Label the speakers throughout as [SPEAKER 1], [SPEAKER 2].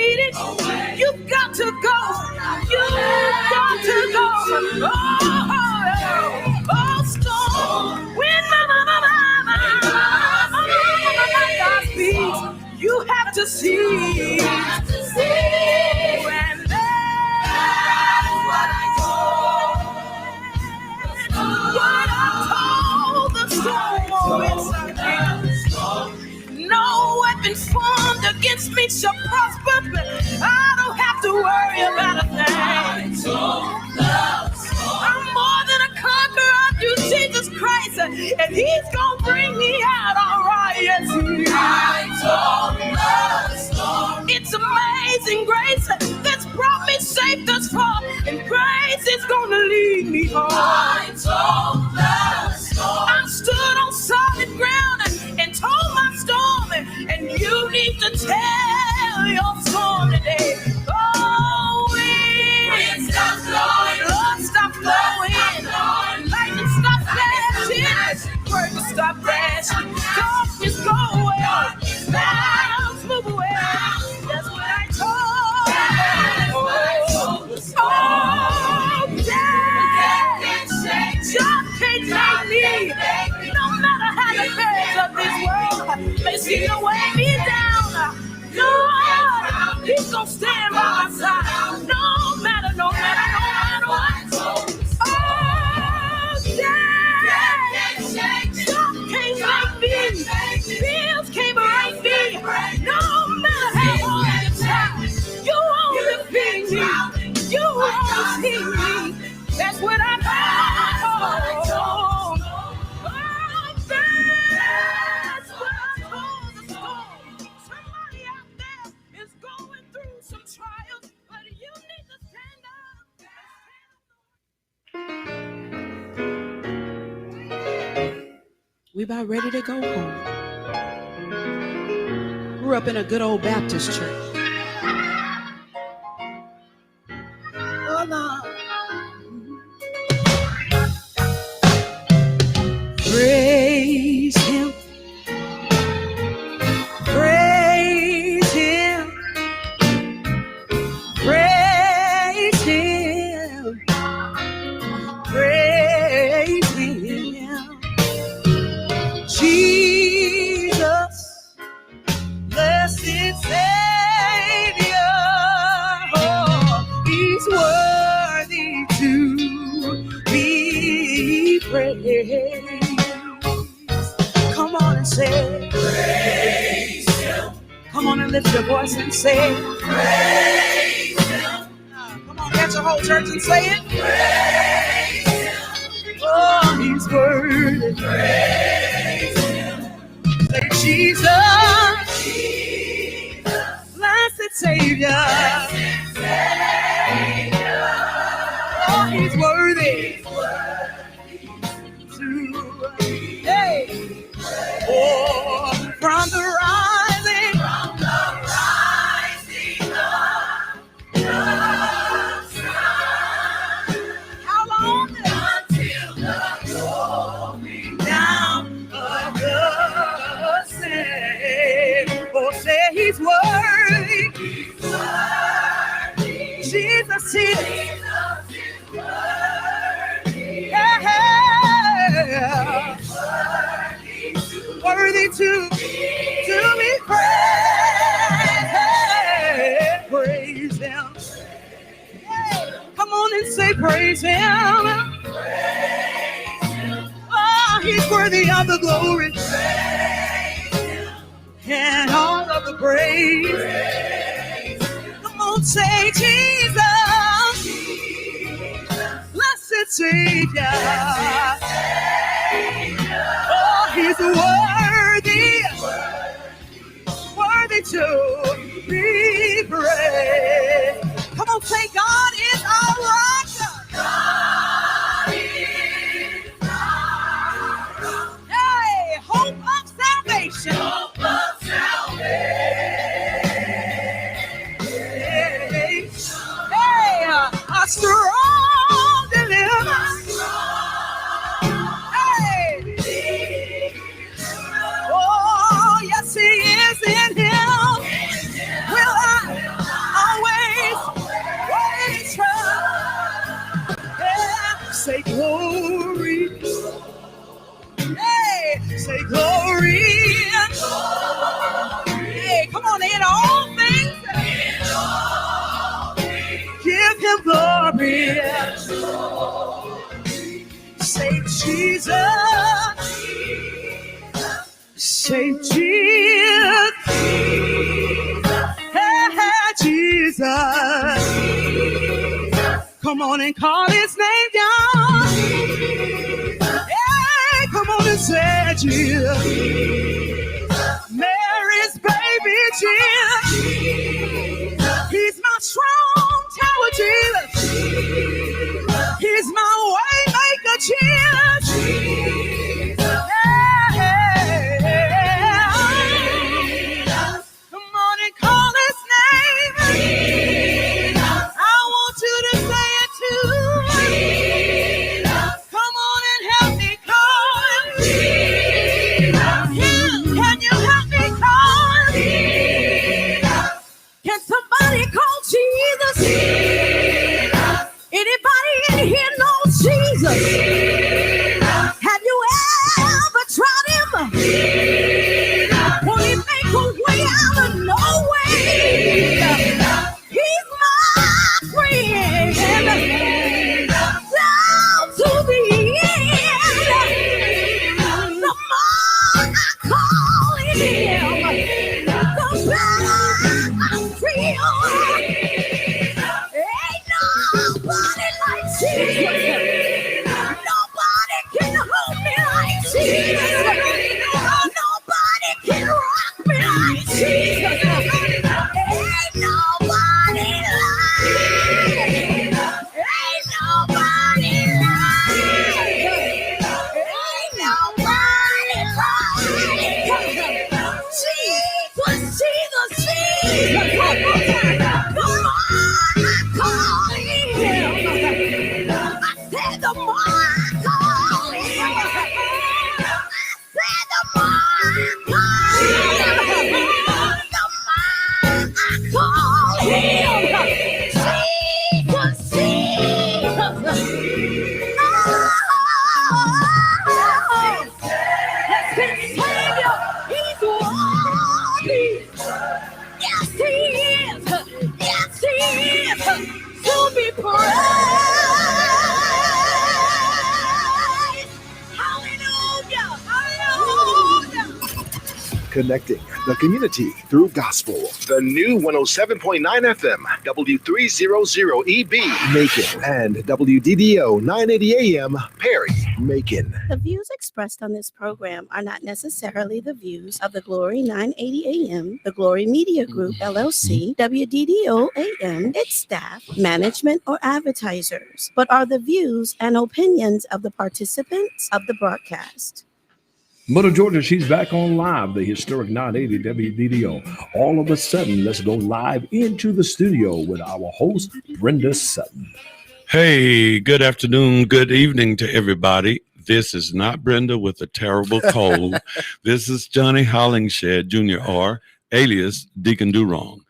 [SPEAKER 1] defeated. You've got to go. You've got to go. Oh, storm. When God speaks, you have to see. And that's what I told the storm. No weapon formed against me shall prosper, but I don't have to worry about a thing. I'm more than a conqueror through Jesus Christ, and He's gonna bring me out all right. Yes, He is. It's amazing grace that's brought me safe thus far, and grace is gonna lead me home. I stood on solid ground and told my storm, and you need to tell your storm today. Oh, wind stop blowing, Lord stop blowing, lightning stop flashing, birds stop crashing, darkness go away, clouds move away. That's what I told. Oh, yeah. God can't make me. No matter how the cares of this world may seem to weigh me down, Lord, He's gonna stand by my side. No matter what. Oh, yeah. God can't make me. Bills can't break me. No matter how hard it's hard, you won't defeat me. You won't defeat me. That's what I know. That's what I told the storm. Somebody out there is going through some trials, but you need to stand up. We about ready to go home. Grew up in a good old Baptist church. Oh, Lord. Praise Him. Praise Him. Praise Him. Praise Him. Jesus, blessed Savior, oh, He's worthy to be praised. Come on and say, praise Him. Come on and lift your voice and say, praise Him. Come on, get your whole church and say it. Praise Him. Oh, He's worthy. Praise Him. Say, Jesus, blessed Savior. Oh, He's worthy. Oh, from the rising of the sun. How long? Until the going down of the same. Oh, say He's worthy. He's worthy. Jesus is worthy. Yeah. Worthy to be praised. Praise Him. Come on and say praise Him. Oh, He's worthy of the glory and all of the praise. Come on, say Jesus, blessed Savior. Oh, He's worthy to be praised. Come on, say God is our rock. God is our rock. Hey, hope of salvation. Hope of salvation. Hey, a strong deliverer. Jesus. Say Jesus. Hey, Jesus. Come on and call his name down. Hey, come on and say Jesus. Mary's baby Jesus. He's my strong tower Jesus. He's my way maker Jesus. Come on and call his name. I want you to say it too. Come on and help me call him. Can you help me call him? Can somebody call Jesus? Anybody in here knows Jesus? Have you ever tried him? Will he make a way out of no way? He's my friend down to the end. The more I call him, the better I feel. Ain't nobody like Jesus. Nobody can hold me like Jesus. Nobody can rock me like Jesus. Ain't nobody like. Ain't nobody like. Ain't nobody like. Jesus, Jesus, Jesus. The more I call him, I said the more I call him. I said the more I call him. Jesus, Jesus. Let's get Savior. He's worthy. Yes, he is. Yes, he is. To be praised. Hallelujah. Hallelujah.
[SPEAKER 2] Connecting the community through gospel. The new 107.9 FM, W300EB, Macon, and WDDO 980 AM, Perry, Macon.
[SPEAKER 3] The views expressed on this program are not necessarily the views of the Glory 980 AM, the Glory Media Group, LLC, WDDO AM, its staff, management, or advertisers, but are the views and opinions of the participants of the broadcast.
[SPEAKER 4] Mother Georgia, she's back on live, the historic 980 WDDO. All of a sudden, let's go live into the studio with our host, Brenda Sutton.
[SPEAKER 5] Hey, good afternoon, good evening to everybody. This is not Brenda with a terrible cold. This is Johnny Holingshed, Jr., or alias Deacon Do-Wrong.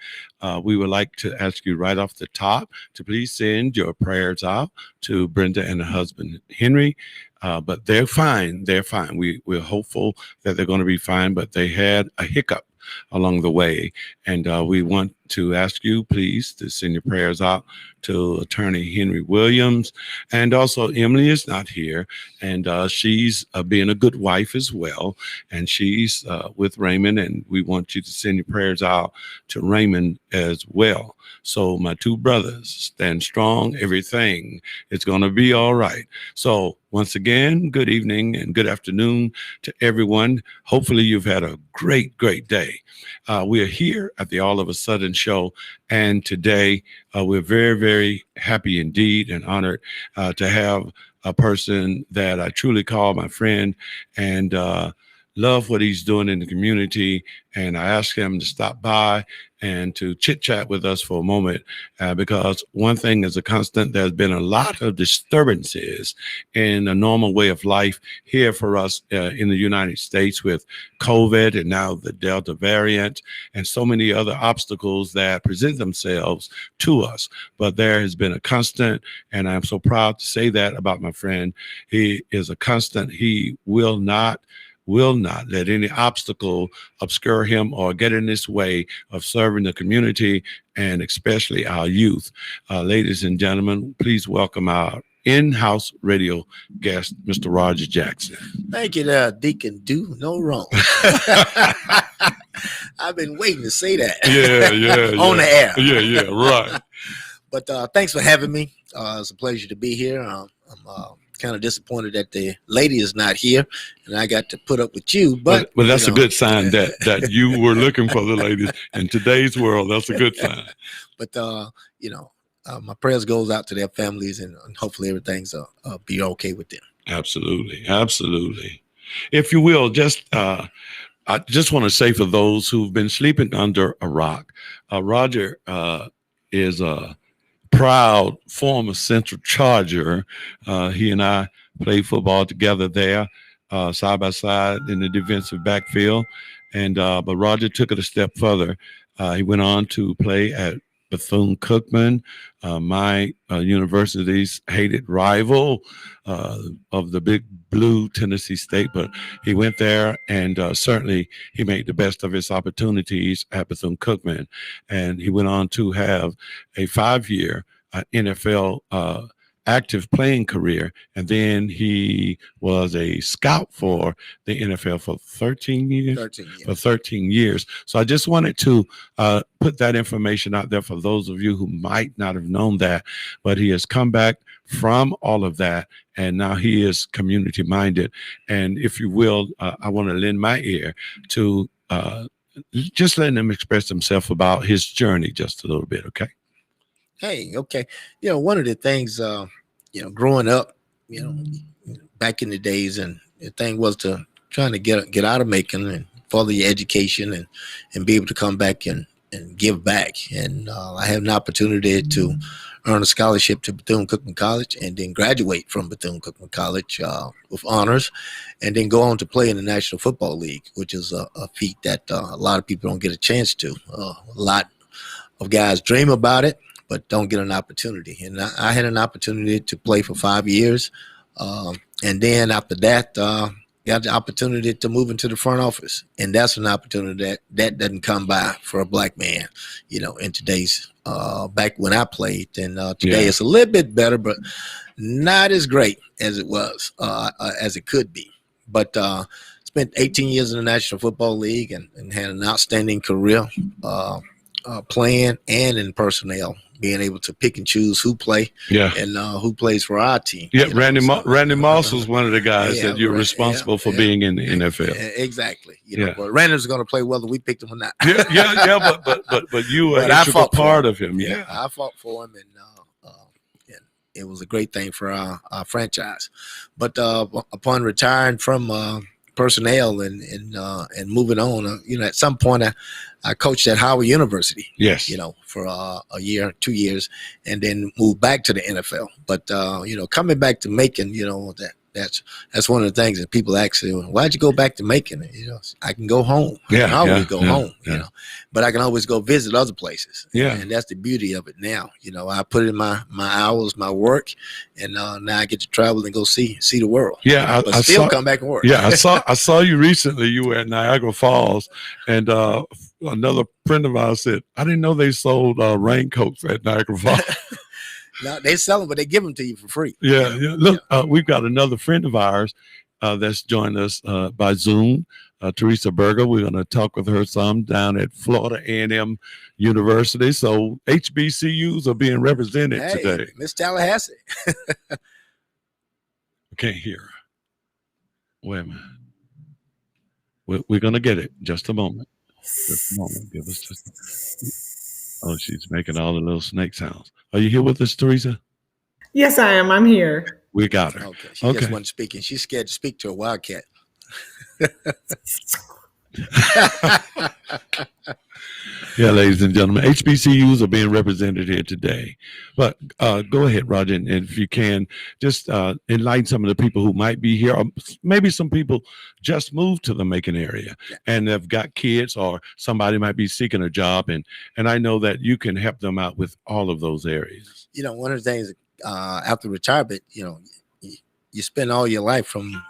[SPEAKER 5] We would like to ask you right off the top to please send your prayers out to Brenda and her husband, Henry. But they're fine. They're fine. We're hopeful that they're going to be fine, but they had a hiccup along the way. And we want to ask you, please, to send your prayers out to Attorney Henry Williams. And also, Emily is not here, and she's being a good wife as well. And she's with Raymond, and we want you to send your prayers out to Raymond as well. So my two brothers, stand strong. Everything is going to be all right. So once again, good evening and good afternoon to everyone. Hopefully you've had a great, great day. We are here at the All of a Sudden show, and today we're very, very happy indeed and honored to have a person that I truly call my friend and love what he's doing in the community. And I asked him to stop by and to chit chat with us for a moment, because one thing is a constant. There's been a lot of disturbances in the normal way of life here for us in the United States with COVID and now the Delta variant and so many other obstacles that present themselves to us. But there has been a constant, and I'm so proud to say that about my friend. He is a constant. He will not let any obstacle obscure him or get in his way of serving the community and especially our youth. Ladies and gentlemen, please welcome our in-house radio guest, Mr. Roger Jackson.
[SPEAKER 6] Thank you there, Deacon. Do no wrong. I've been waiting to say that.
[SPEAKER 5] Yeah.
[SPEAKER 6] On the air.
[SPEAKER 5] Yeah, right.
[SPEAKER 6] But thanks for having me. It's a pleasure to be here. I'm kind of disappointed that the lady is not here, and I got to put up with you. But
[SPEAKER 5] that's a good sign that you were looking for the ladies in today's world. That's a good sign.
[SPEAKER 6] But my prayers goes out to their families, and hopefully everything's be okay with them.
[SPEAKER 5] Absolutely. If you will, I just want to say for those who've been sleeping under a rock, Roger is a proud former Central Charger. He and I played football together there, side by side in the defensive backfield. And but Roger took it a step further. He went on to play at Bethune-Cookman, my university's hated rival of the Big Blue, Tennessee State. But he went there, and certainly he made the best of his opportunities at Bethune-Cookman. And he went on to have a 5-year NFL active playing career, and then he was a scout for the NFL for 13 years. 13 years. So I just wanted to put that information out there for those of you who might not have known that, but he has come back from all of that, and now he is community minded. And if you will, I want to lend my ear to just letting him express himself about his journey just a little bit. Okay.
[SPEAKER 6] Hey, okay. One of the things, growing up, back in the days, and the thing was to trying to get out of Macon and further your education and be able to come back and give back. And I had an opportunity to earn a scholarship to Bethune-Cookman College and then graduate from Bethune-Cookman College with honors, and then go on to play in the National Football League, which is a feat that a lot of people don't get a chance to. A lot of guys dream about it, but don't get an opportunity. And I had an opportunity to play for 5 years. And then after that, got the opportunity to move into the front office. And that's an opportunity that doesn't come by for a black man, in today's, back when I played. And today it's a little bit better, but not as great as it was, as it could be. But spent 18 years in the National Football League and had an outstanding career playing and in personnel, being able to pick and choose who play and who plays for our team.
[SPEAKER 5] Yeah, Randy Moss was one of the guys that you're responsible for being in the NFL.
[SPEAKER 6] Exactly. But Randy was going to play whether we picked him or not.
[SPEAKER 5] But you were an integral part of him. Yeah,
[SPEAKER 6] I fought for him, and it was a great thing for our franchise. But upon retiring from personnel and moving on, at some point I coached at Howard University.
[SPEAKER 5] Yes.
[SPEAKER 6] For a year, 2 years, and then moved back to the NFL. But coming back to Macon, that's one of the things that people ask me, why'd you go back to Macon? I can go home. I can always go home, but I can always go visit other places.
[SPEAKER 5] Yeah.
[SPEAKER 6] And that's the beauty of it now. I put in my hours, my work, and now I get to travel and go see the world.
[SPEAKER 5] Yeah.
[SPEAKER 6] But still come back and work.
[SPEAKER 5] Yeah. I saw you recently. You were at Niagara Falls, and another friend of ours said, I didn't know they sold raincoats at Niagara Falls.
[SPEAKER 6] No, they sell them, but they give them to you for free.
[SPEAKER 5] Yeah. Look, we've got another friend of ours that's joined us by Zoom, Teresa Berger. We're going to talk with her some down at Florida A&M University. So HBCUs are being represented today.
[SPEAKER 6] Miss Tallahassee.
[SPEAKER 5] I can't hear her. Wait a minute. We're going to get it. Just a moment. Just a moment. Give us just. Oh, she's making all the little snake sounds. Are you here with us, Teresa?
[SPEAKER 7] Yes, I am. I'm here.
[SPEAKER 5] We got her.
[SPEAKER 6] Okay. She just wasn't speaking. She's scared to speak to a wildcat.
[SPEAKER 5] Yeah, ladies and gentlemen, HBCUs are being represented here today. But go ahead, Roger, and if you can, just enlighten some of the people who might be here, or maybe some people just moved to the Macon area and have got kids, or somebody might be seeking a job, and I know that you can help them out with all of those areas.
[SPEAKER 6] One of the things after retirement, you spend all your life from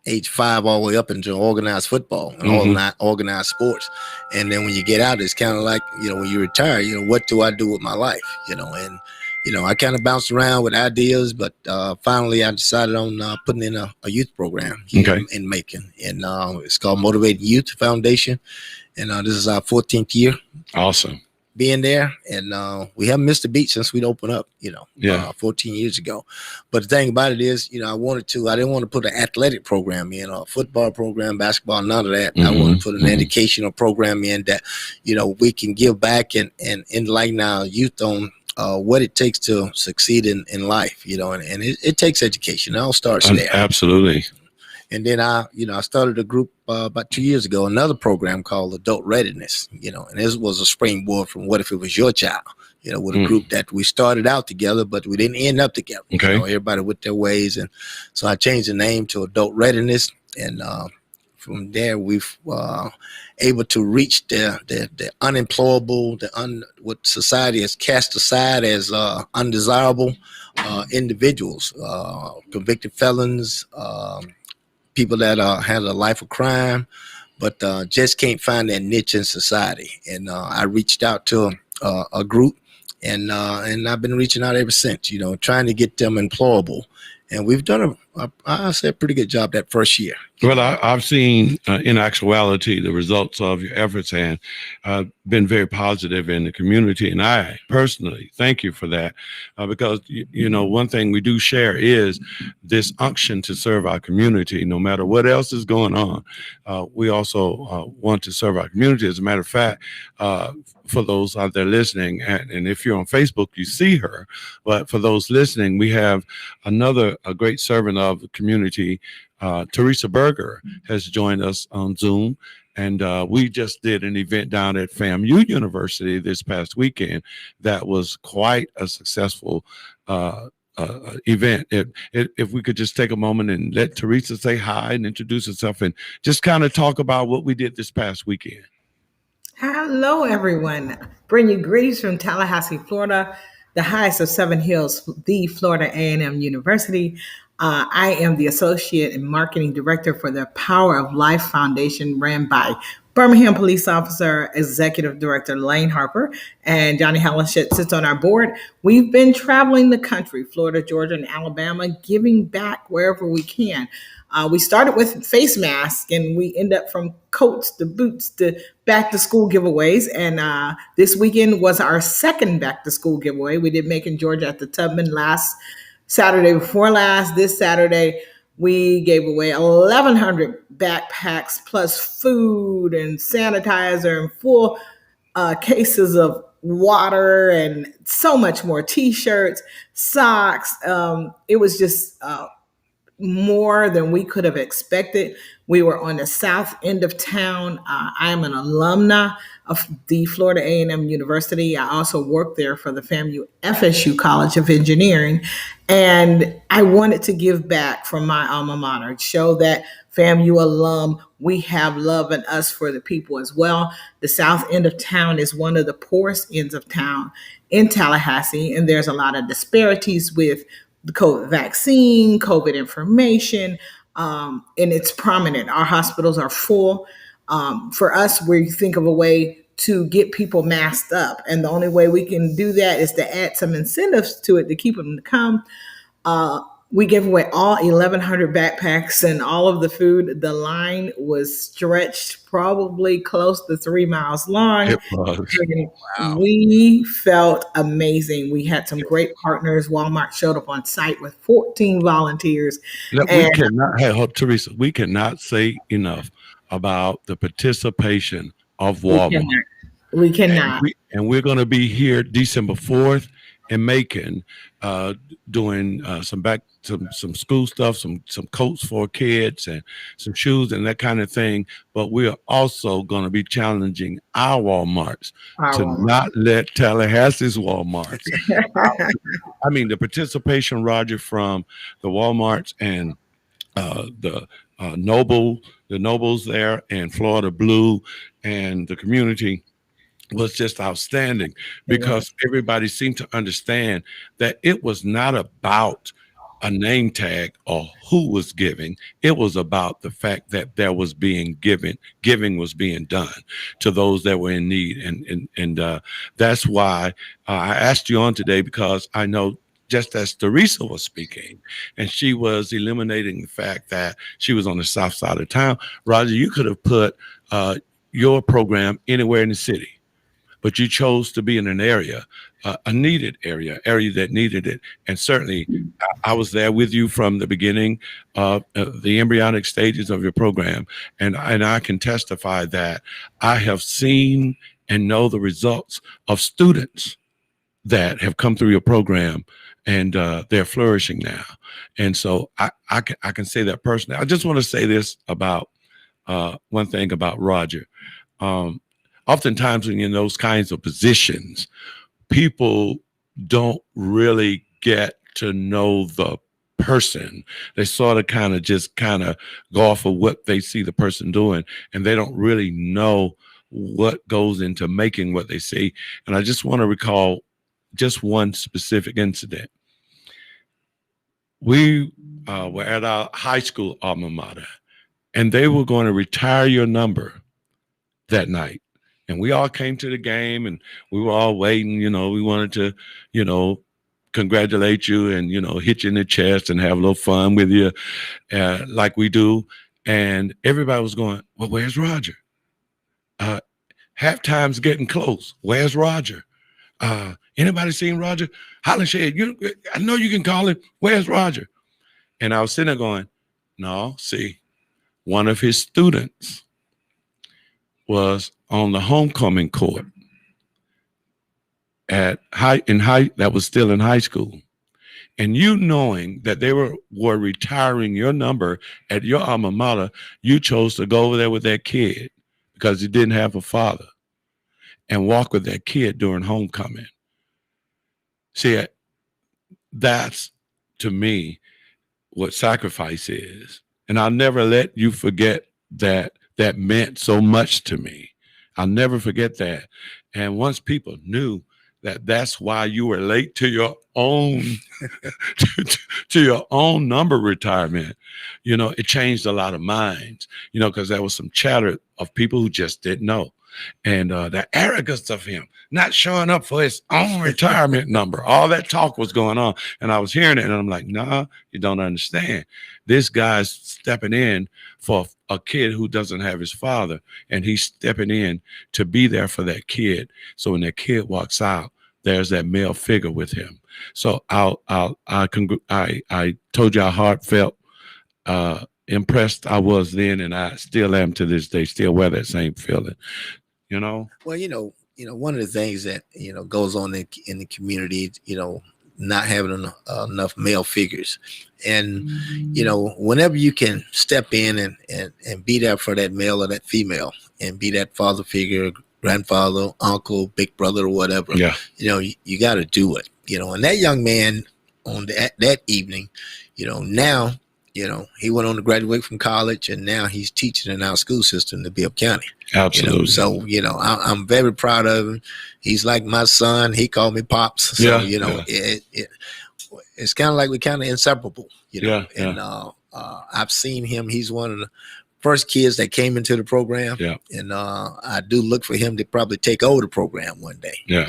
[SPEAKER 6] age 5 all the way up into organized football and organized sports. And then when you get out, it's kind of like, when you retire, what do I do with my life? And I kind of bounced around with ideas, but finally I decided on putting in a youth program here in Macon, and it's called Motivated Youth Foundation, and this is our 14th year.
[SPEAKER 5] Awesome.
[SPEAKER 6] Being there, and we haven't missed a beat since we'd opened up, 14 years ago. But the thing about it is, I didn't want to put an athletic program in, or a football program, basketball, none of that. I want to put an educational program in that, we can give back and enlighten our youth on what it takes to succeed in life, and it takes education. It all starts there.
[SPEAKER 5] Absolutely.
[SPEAKER 6] And then I started a group about 2 years ago, another program called Adult Readiness, and this was a springboard from What If It Was Your Child, with a group that we started out together, but we didn't end up together.
[SPEAKER 5] Okay.
[SPEAKER 6] Everybody with their ways. And so I changed the name to Adult Readiness. And from there, we've able to reach the unemployable, what society has cast aside as undesirable individuals, convicted felons, people that had a life of crime, but just can't find their niche in society. And I reached out to a group, and I've been reaching out ever since, trying to get them employable. And we've done a pretty good job that first year.
[SPEAKER 5] Well, I've seen in actuality the results of your efforts, and been very positive in the community. And I personally thank you for that, because, one thing we do share is this unction to serve our community, no matter what else is going on. We also want to serve our community. As a matter of fact, for those out there listening, and if you're on Facebook, you see her. But for those listening, we have a great servant of the community. Teresa Berger has joined us on Zoom, and we just did an event down at FAMU University this past weekend that was quite a successful event. If we could just take a moment and let Teresa say hi and introduce herself, and just kind of talk about what we did this past weekend.
[SPEAKER 7] Hello, everyone. Bring you greetings from Tallahassee, Florida, the highest of 7 hills, the Florida A&M University. I am the Associate and Marketing Director for the Power of Life Foundation, ran by Birmingham Police Officer Executive Director Lane Harper, and Johnny Holingshed sits on our board. We've been traveling the country, Florida, Georgia, and Alabama, giving back wherever we can. We started with face masks, and we end up from coats to boots to back to school giveaways. And this weekend was our second back to school giveaway. We did Macon, Georgia at the Tubman last Saturday before last. This Saturday, we gave away 1,100 backpacks plus food and sanitizer and full cases of water and so much more, T-shirts, socks. It was just more than we could have expected. We were on the south end of town. I'm an alumna of the Florida A&M University. I also worked there for the FAMU FSU College of Engineering. And I wanted to give back from my alma mater, show that FAMU alum, we have love in us for the people as well. The south end of town is one of the poorest ends of town in Tallahassee, and there's a lot of disparities with the COVID vaccine, COVID information, and it's prominent. Our hospitals are full. For us, we think of a way to get people masked up, and the only way we can do that is to add some incentives to it to keep them to come. We gave away all 1,100 backpacks and all of the food. The line was stretched probably close to 3 miles long.
[SPEAKER 5] It was.
[SPEAKER 7] Wow. We felt amazing. We had some great partners. Walmart showed up on site with 14 volunteers.
[SPEAKER 5] Teresa, we cannot say enough about the participation of Walmart.
[SPEAKER 7] We cannot.
[SPEAKER 5] And we're going to be here December 4th in Macon, doing some school stuff, some coats for kids and some shoes and that kind of thing. But we're also going to be challenging our Walmarts not let Tallahassee's Walmarts. I mean, the participation, Roger, from the Walmarts and the Nobles there and Florida Blue and the community was just outstanding, because everybody seemed to understand that it was not about a name tag or who was giving. It was about the fact that there was being giving was being done to those that were in need. And that's why I asked you on today, because I know just as Teresa was speaking, and she was eliminating the fact that she was on the south side of town. Roger, you could have put your program anywhere in the city, but you chose to be in an area, a needed area that needed it. And certainly I was there with you from the beginning of the embryonic stages of your program. And I can testify that I have seen and know the results of students that have come through your program, and they're flourishing now. And so I can say that personally. I just want to say this about one thing about Roger. Oftentimes when you're in those kinds of positions, people don't really get to know the person. They sort of kind of go off of what they see the person doing, and they don't really know what goes into making what they see. And I just want to recall just one specific incident. We were at our high school alma mater, and they were going to retire your number that night. And we all came to the game, and we were all waiting. We wanted to, congratulate you and, hit you in the chest and have a little fun with you like we do. And everybody was going, well, where's Roger? Halftime's getting close. Where's Roger? Anybody seen Roger? Holingshed, I know you can call him. Where's Roger? And I was sitting there going, no, see, one of his students was on the homecoming court that was still in high school. And you knowing that they were retiring your number at your alma mater, you chose to go over there with that kid because he didn't have a father and walk with that kid during homecoming. See, that's, to me, what sacrifice is. And I'll never let you forget that meant so much to me. I'll never forget that. And once people knew that that's why you were late to your own to your own number retirement, it changed a lot of minds, because there was some chatter of people who just didn't know. And the arrogance of him not showing up for his own retirement number, all that talk was going on. And I was hearing it, and I'm like, nah, you don't understand. This guy's stepping in for a kid who doesn't have his father, and he's stepping in to be there for that kid. So when that kid walks out, there's that male figure with him. So I told you how heartfelt, impressed I was then, and I still am to this day. Still wear that same feeling. Well,
[SPEAKER 6] one of the things that goes on in the community, not having enough male figures, and whenever you can step in and be there for that male or that female, and be that father figure, grandfather, uncle, big brother, or whatever, you got to do it. And that young man on that evening, now. He went on to graduate from college, and now he's teaching in our school system to Bibb County.
[SPEAKER 5] Absolutely.
[SPEAKER 6] So, I'm very proud of him. He's like my son. He called me Pops. So, it's kind of like we're kind of inseparable, And I've seen him. He's one of the first kids that came into the program. Yeah. And I do look for him to probably take over the program one day. Yeah.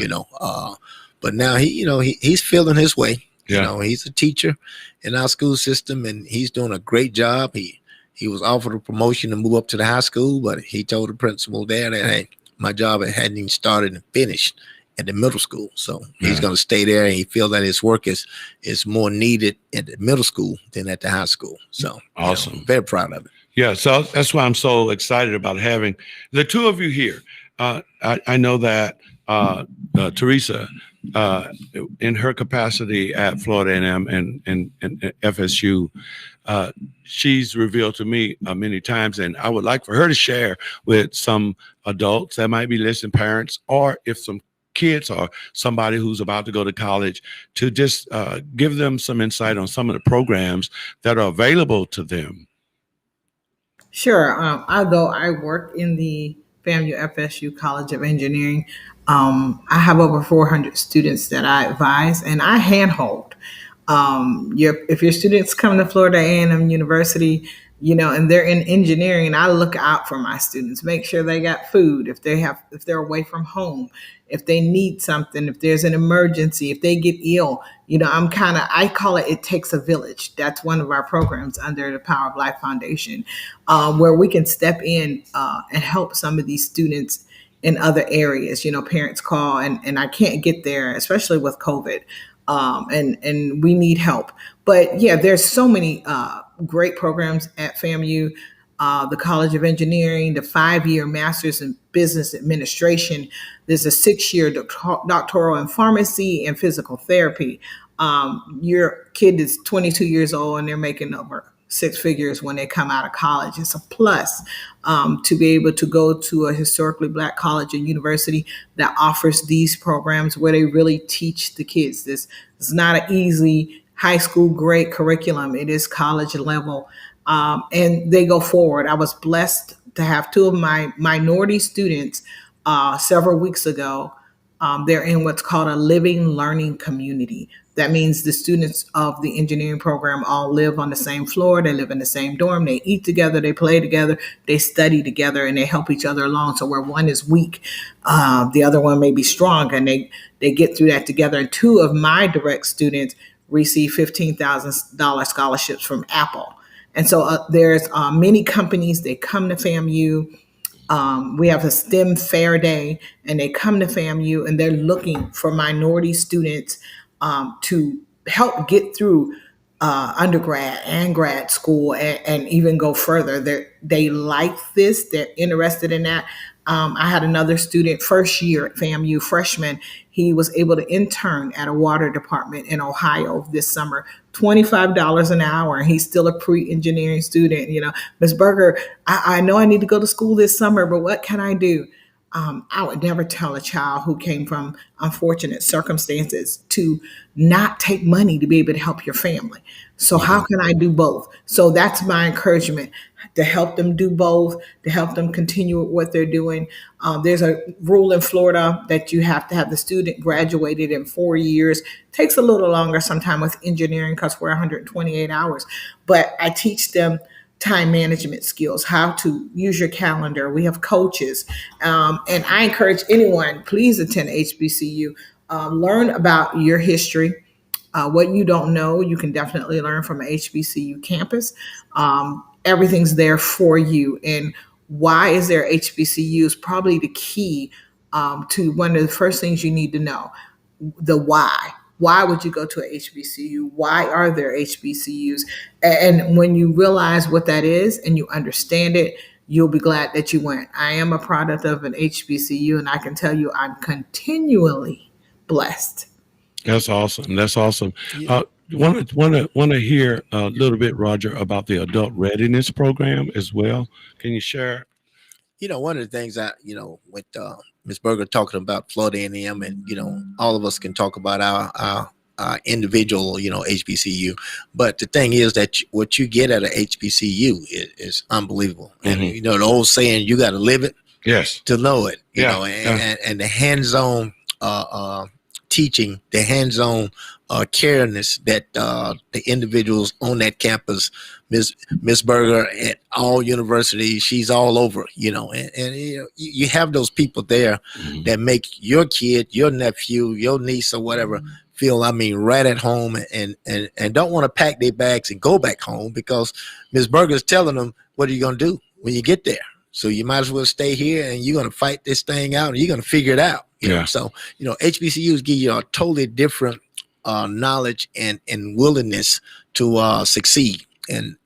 [SPEAKER 6] But now he's feeling his way. He's a teacher in our school system, and he's doing a great job. He was offered a promotion to move up to the high school, but he told the principal there that, hey, my job hadn't even started and finished at the middle school. So he's going to stay there, and he feels that his work is more needed at the middle school than at the high school. So
[SPEAKER 5] awesome.
[SPEAKER 6] Very proud of it.
[SPEAKER 5] Yeah. So that's why I'm so excited about having the two of you here. I know that Teresa, in her capacity at Florida A&M and FSU, she's revealed to me many times, and I would like for her to share with some adults that might be listening, parents, or if some kids or somebody who's about to go to college, to just give them some insight on some of the programs that are available to them.
[SPEAKER 7] Sure. Although I work in the FAMU FSU College of Engineering, I have over 400 students that I advise, and I handhold If your students come to Florida A&M University, and they're in engineering, I look out for my students, make sure they got food, if they're away from home, if they need something, if there's an emergency, if they get ill. I call it Takes a Village. That's one of our programs under the Power of Life Foundation, where we can step in and help some of these students in other areas. Parents call and I can't get there, especially with COVID. And we need help. But yeah, there's so many great programs at FAMU, the College of Engineering, the 5-year Master's in Business Administration. There's a 6-year doctoral in pharmacy and physical therapy. Your kid is 22 years old and they're making over 6 figures when they come out of college. It's a plus to be able to go to a historically Black college or university that offers these programs where they really teach the kids. This is not an easy high school grade curriculum. It is college level, and they go forward. I was blessed to have 2 of my minority students several weeks ago. They're in what's called a living learning community. That means the students of the engineering program all live on the same floor. They live in the same dorm. They eat together. They play together. They study together, and they help each other along. So where one is weak, the other one may be strong, and they get through that together. And 2 of my direct students receive $15,000 scholarships from Apple. And so there's many companies. They come to FAMU. We have a STEM fair day, and they come to FAMU, and they're looking for minority students to help get through undergrad and grad school and even go further. They like this. They're interested in that. I had another student, first year at FAMU, freshman. He was able to intern at a water department in Ohio this summer, $25 an hour. And he's still a pre-engineering student. Ms. Berger, I know I need to go to school this summer, but what can I do? I would never tell a child who came from unfortunate circumstances to not take money to be able to help your family. So how can I do both? So that's my encouragement, to help them do both, to help them continue with what they're doing. There's a rule in Florida that you have to have the student graduated in 4 years. Takes a little longer sometime with engineering because we're 128 hours. But I teach them time management skills, how to use your calendar. We have coaches. And I encourage anyone, please attend HBCU. Learn about your history. What you don't know, you can definitely learn from an HBCU campus. Everything's there for you. And why is there HBCU is probably the key to one of the first things you need to know. The why. Why would you go to a HBCU? Why are there HBCUs? And when you realize what that is and you understand it, you'll be glad that you went. I am a product of an HBCU, and I can tell you I'm continually blessed.
[SPEAKER 5] That's awesome. That's awesome. Want to hear a little bit, Roger, about the adult readiness program as well. Can you share?
[SPEAKER 6] One of the things that, with Ms. Berger talking about Florida A&M, and, all of us can talk about our individual, HBCU. But the thing is that what you get at a HBCU is unbelievable.
[SPEAKER 5] Mm-hmm.
[SPEAKER 6] And, the old saying, you got to live it to know it, and the hands-on teaching, the hands-on careness that the individuals on that campus, Miss Berger at all universities, she's all over, and you have those people there that make your kid, your nephew, your niece or whatever feel, right at home and don't want to pack their bags and go back home, because Miss Berger is telling them, what are you going to do when you get there? So you might as well stay here, and you're going to fight this thing out, and you're going to figure it out. So, HBCUs give you a totally different knowledge and willingness to succeed. And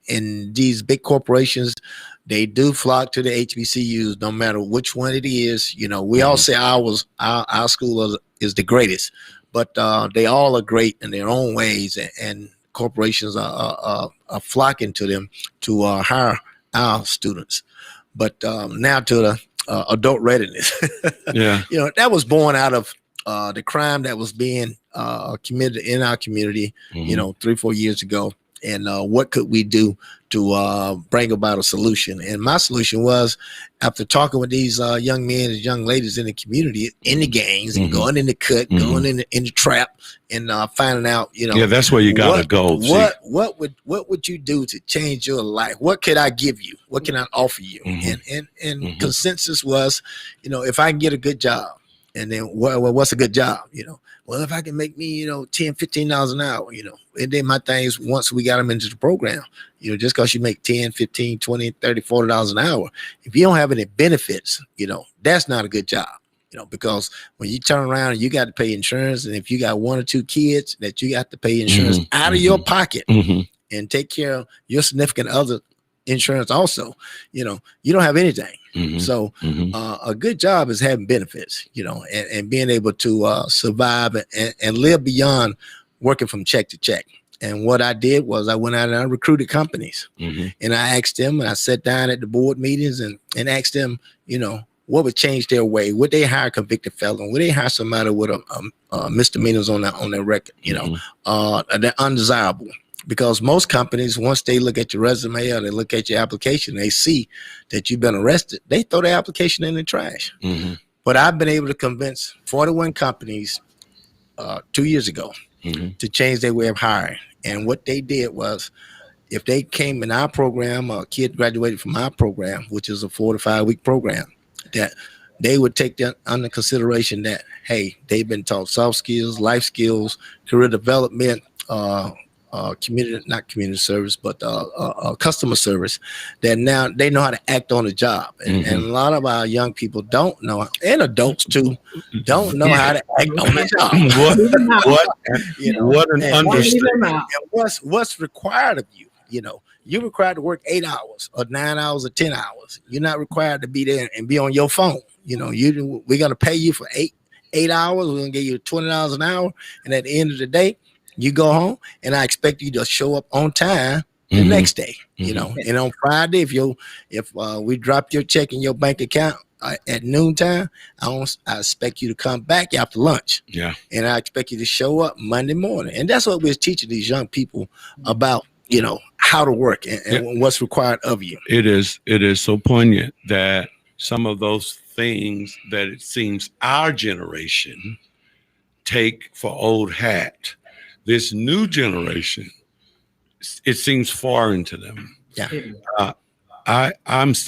[SPEAKER 6] these big corporations, they do flock to the HBCUs no matter which one it is. We all say our school is the greatest, but they all are great in their own ways, and corporations are flocking to them to hire our students. But now to the adult readiness. That was born out of the crime that was being committed in our community, 3-4 years ago. and what could we do to bring about a solution. And my solution was, after talking with these young men and young ladies in the community, in the gangs, and going in the cut, going in the trap, and finding out,
[SPEAKER 5] yeah, that's where you gotta go.
[SPEAKER 6] What would you do to change your life? What could I give you? What can I offer you? And consensus was, if I can get a good job, and then what's a good job? Well, if I can make me, $10, $15 an hour, and then my things, once we got them into the program, just because you make 10, 15, 20, 30, $40 an hour, if you don't have any benefits, that's not a good job, because when you turn around and you got to pay insurance, and if you got 1 or 2 kids that you got to pay insurance out of your pocket and take care of your significant other insurance also, you don't have anything. So a good job is having benefits, and being able to survive and live beyond working from check to check. And what I did was I went out and I recruited companies, and I asked them, and I sat down at the board meetings and asked them, what would change their way? Would they hire a convicted felon? Would they hire somebody with a misdemeanors on their record? They're undesirable. Because most companies, once they look at your resume or they look at your application, they see that you've been arrested, they throw the application in the trash. But I've been able to convince 41 companies 2 years ago to change their way of hiring. And what they did was, if they came in our program, or a kid graduated from our program, which is a 4 to 5 week program, that they would take that under consideration that, hey, they've been taught soft skills, life skills, career development, not community service, but customer service, that now they know how to act on the job. And a lot of our young people don't know, and adults too, don't know how to act on the job. What an understatement. What's required of you? You're required to work 8 hours or 9 hours or 10 hours. You're not required to be there and be on your phone. We're going to pay you for eight hours. We're going to give you $20 an hour. And at the end of the day, you go home, and I expect you to show up on time the next day, and on Friday, if we drop your check in your bank account at noontime, I expect you to come back after lunch. Yeah. And I expect you to show up Monday morning. And that's what we're teaching these young people about, how to work and what's required of you. It is so poignant that some of those things that it seems our generation take for old hat, this new generation, it seems foreign to them. Yeah. I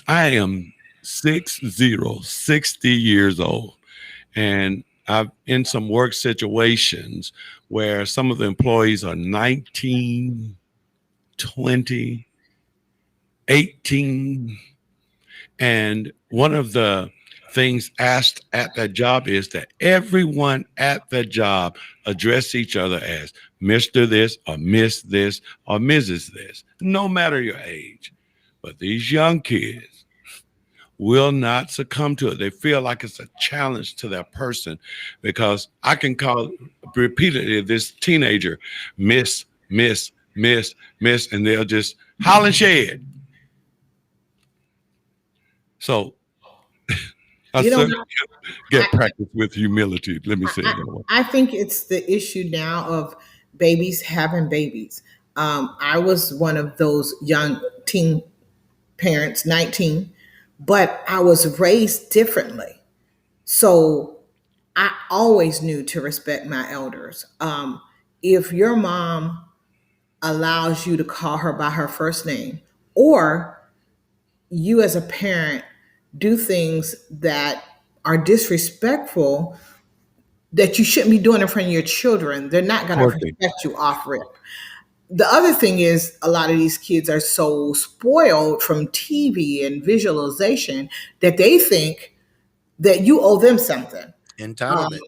[SPEAKER 6] am 60 years old, and I've in some work situations where some of the employees are 19, 20, 18, and one of the things asked at that job is that everyone at that job address each other as Mr. This or Miss This or Mrs. This, no matter your age. But these young kids will not succumb to it. They feel like it's a challenge to their person, because I can call repeatedly this teenager Miss, Miss, Miss, Miss, and they'll just Holingshed. So I get practice with humility. Let me say that.
[SPEAKER 7] I think it's the issue now of babies having babies. I was one of those young teen parents, 19, but I was raised differently. So I always knew to respect my elders. If your mom allows you to call her by her first name, or you as a parent do things that are disrespectful that you shouldn't be doing in front of your children, they're not going to respect you off rip. The other thing is, a lot of these kids are so spoiled from TV and visualization that they think that you owe them something.
[SPEAKER 6] Entitlement.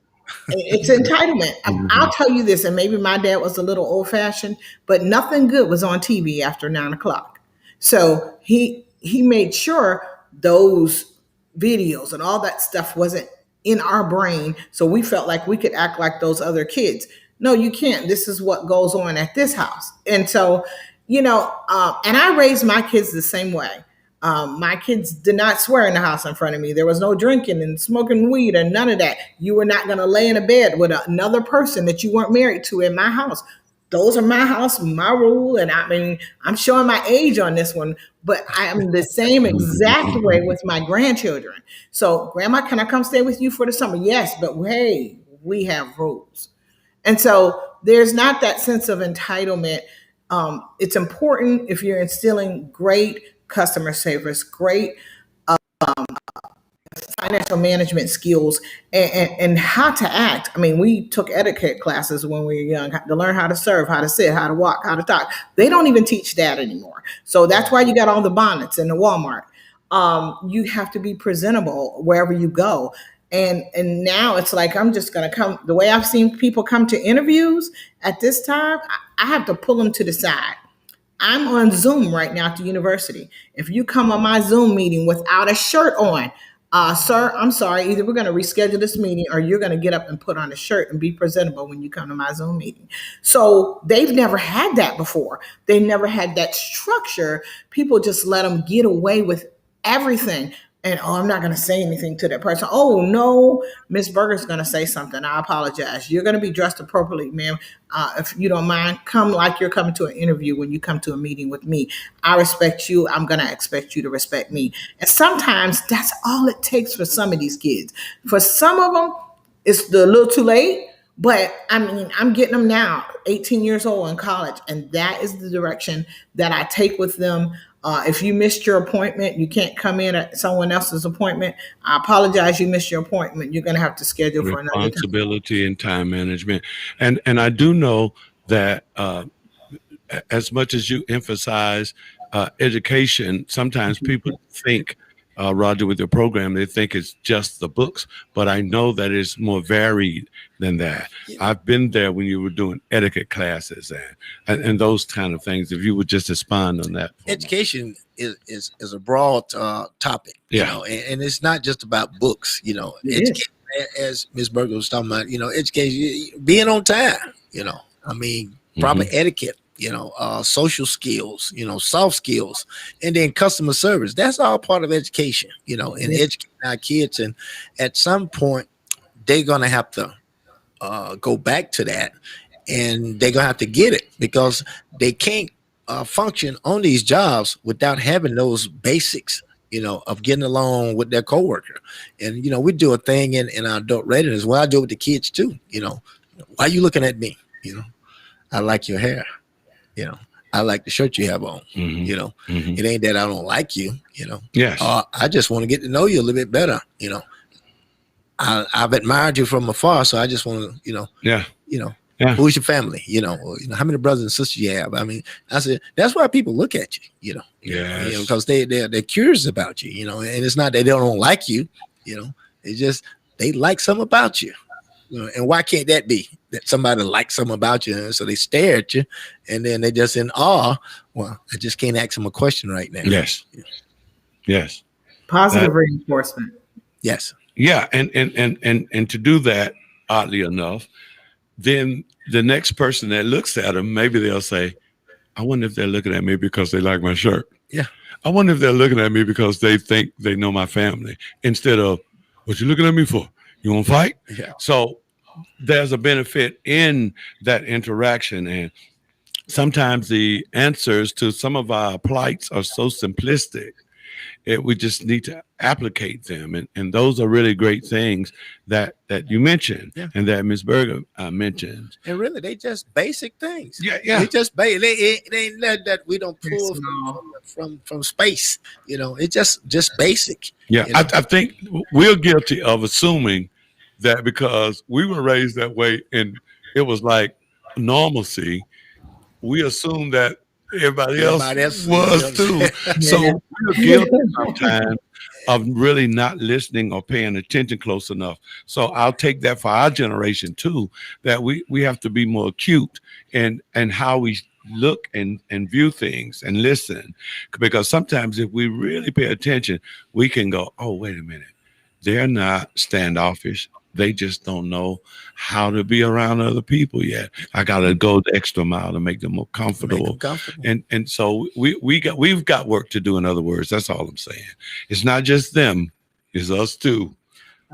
[SPEAKER 7] It's entitlement. I'll tell you this, and maybe my dad was a little old fashioned, but nothing good was on TV after 9 o'clock. So he made sure those videos and all that stuff wasn't in our brain. So we felt like we could act like those other kids. No, you can't. This is what goes on at this house. And so, and I raised my kids the same way. My kids did not swear in the house in front of me. There was no drinking and smoking weed and none of that. You were not going to lay in a bed with another person that you weren't married to in my house. those are my house, my rule. And I mean, I'm showing my age on this one, but I am the same exact way with my grandchildren. So, Grandma, can I come stay with you for the summer? Yes, but hey, we have rules. And so there's not that sense of entitlement. It's important if you're instilling great customer service, great financial management skills, and how to act. I mean, we took etiquette classes when we were young to learn how to serve, how to sit, how to walk, how to talk. They don't even teach that anymore. So that's why you got all the bonnets in the Walmart. You have to be presentable wherever you go. And now it's like, I'm just going to come. The way I've seen people come to interviews at this time, I have to pull them to the side. I'm on Zoom right now at the university. If you come on my Zoom meeting without a shirt on, sir, I'm sorry, either we're going to reschedule this meeting or you're going to get up and put on a shirt and be presentable when you come to my Zoom meeting. So they've never had that before. They never had that structure. People just let them get away with everything. And, I'm not going to say anything to that person. Oh, no, Miss Berger's going to say something. I apologize. You're going to be dressed appropriately, ma'am. If you don't mind, come like you're coming to an interview when you come to a meeting with me. I respect you. I'm going to expect you to respect me. And sometimes that's all it takes for some of these kids. For some of them, it's a little too late. But I mean, I'm getting them now, 18 years old in college. And that is the direction that I take with them. If you missed your appointment, you can't come in at someone else's appointment. I apologize. You missed your appointment. You're going to have to schedule for another time.
[SPEAKER 5] Responsibility and time management. And I do know that as much as you emphasize education, sometimes people think, Roger, with your program, they think it's just the books, but I know that it's more varied than that. Yeah. I've been there when you were doing etiquette classes and those kind of things. If you would just expand on that.
[SPEAKER 6] Education is a broad topic, you know, and it's not just about books, you know. Education, as Ms. Berger was talking about, you know, education, being on time, you know, I mean, proper etiquette. You know, social skills, you know, soft skills, and then customer service. That's all part of education, you know, and educating our kids. And at some point, they're going to have to go back to that, and they're going to have to get it because they can't function on these jobs without having those basics, you know, of getting along with their coworker. And, you know, we do a thing in our adult readiness. Well, I do it with the kids too, you know. Why are you looking at me? You know, I like your hair. You know, I like the shirt you have on. You know, it ain't that I don't like you. You know, I just want to get to know you a little bit better. You know, I've admired you from afar, so I just want to, you know, who's your family? You know, or, you know, how many brothers and sisters you have? I mean, I said that's why people look at you. You know, you know, because they're curious about you. You know, and it's not that they don't like you. You know, it's just they like something about you. You know, and why can't that be that somebody likes something about you? And so they stare at you and then they just in awe. Well, I just can't ask them a question right now.
[SPEAKER 5] Yes.
[SPEAKER 7] Positive reinforcement.
[SPEAKER 6] Yes.
[SPEAKER 5] Yeah. And to do that, oddly enough, then the next person that looks at them, maybe they'll say, I wonder if they're looking at me because they like my shirt.
[SPEAKER 6] Yeah.
[SPEAKER 5] I wonder if they're looking at me because they think they know my family instead of what you looking at me for? You want to fight?
[SPEAKER 6] Yeah.
[SPEAKER 5] So there's a benefit in that interaction. And sometimes the answers to some of our plights are so simplistic. We just need to applicate them. And those are really great things that you mentioned and that Ms. Berger mentioned.
[SPEAKER 6] And really, they just basic things.
[SPEAKER 5] Yeah.
[SPEAKER 6] They just they ain't that we don't pull from space. You know, it's just basic.
[SPEAKER 5] Yeah,
[SPEAKER 6] you know?
[SPEAKER 5] I think we're guilty of assuming that because we were raised that way and it was like normalcy, we assume that everybody else was too. So we're guilty sometimes of really not listening or paying attention close enough. So I'll take that for our generation too, that we have to be more acute in how we look and view things and listen. Because sometimes if we really pay attention, we can go, oh, wait a minute. They're not standoffish. They just don't know how to be around other people yet. I got to go the extra mile to make them more comfortable. And so we've got work to do. In other words, that's all I'm saying. It's not just them. It's us too.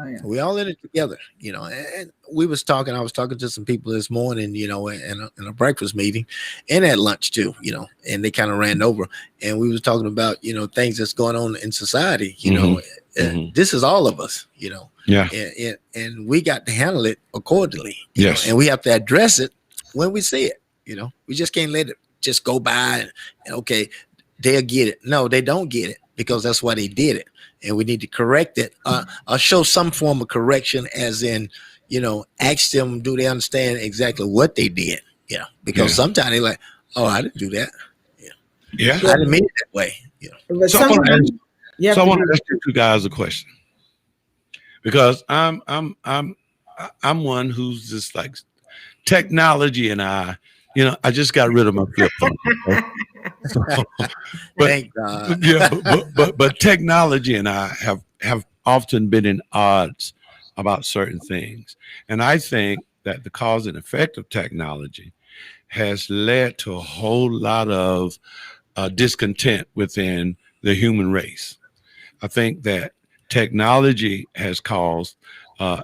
[SPEAKER 7] Oh, yeah.
[SPEAKER 6] We all in it together, and I was talking to some people this morning, in a breakfast meeting and at lunch too, and they kind of ran over, and we was talking about, things that's going on in society, this is all of us,
[SPEAKER 5] Yeah.
[SPEAKER 6] and we got to handle it accordingly.
[SPEAKER 5] Yes.
[SPEAKER 6] And we have to address it when we see it, we just can't let it just go by and okay, they'll get it. No, they don't get it because that's why they did it. And we need to correct it, or show some form of correction, as in, ask them, do they understand exactly what they did? Because sometimes they're like, oh, I didn't do that.
[SPEAKER 5] Yeah.
[SPEAKER 6] I didn't mean it that way.
[SPEAKER 7] But
[SPEAKER 5] So I want to
[SPEAKER 7] sometimes
[SPEAKER 5] ask you two guys a question, because I'm one who's just like technology, and I just got rid of my flip phone. So,
[SPEAKER 6] Thank God.
[SPEAKER 5] but technology and I have often been in odds about certain things, and I think that the cause and effect of technology has led to a whole lot of discontent within the human race. I think that technology has caused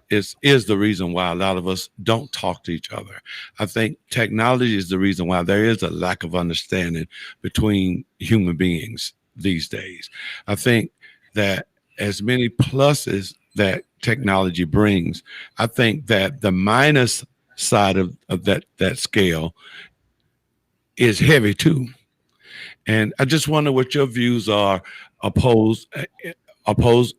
[SPEAKER 5] is the reason why a lot of us don't talk to each other. I think technology is the reason why there is a lack of understanding between human beings these days. I think that as many pluses that technology brings, I think that the minus side of that scale is heavy too. And I just wonder what your views are, opposed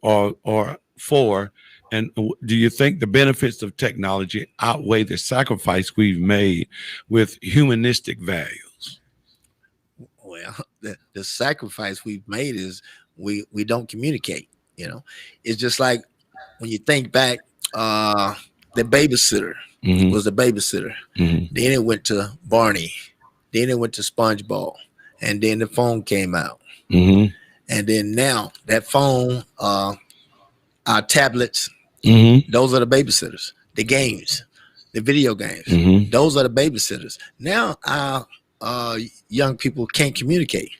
[SPEAKER 5] or for. And do you think the benefits of technology outweigh the sacrifice we've made with humanistic values?
[SPEAKER 6] Well, the sacrifice we've made is we don't communicate. It's just like when you think back, the babysitter was the babysitter. Then it went to Barney. Then it went to SpongeBob, and then the phone came out. And then now that phone, our tablets. Those are the babysitters. The games, the video games, those are the babysitters. Now our young people can't communicate,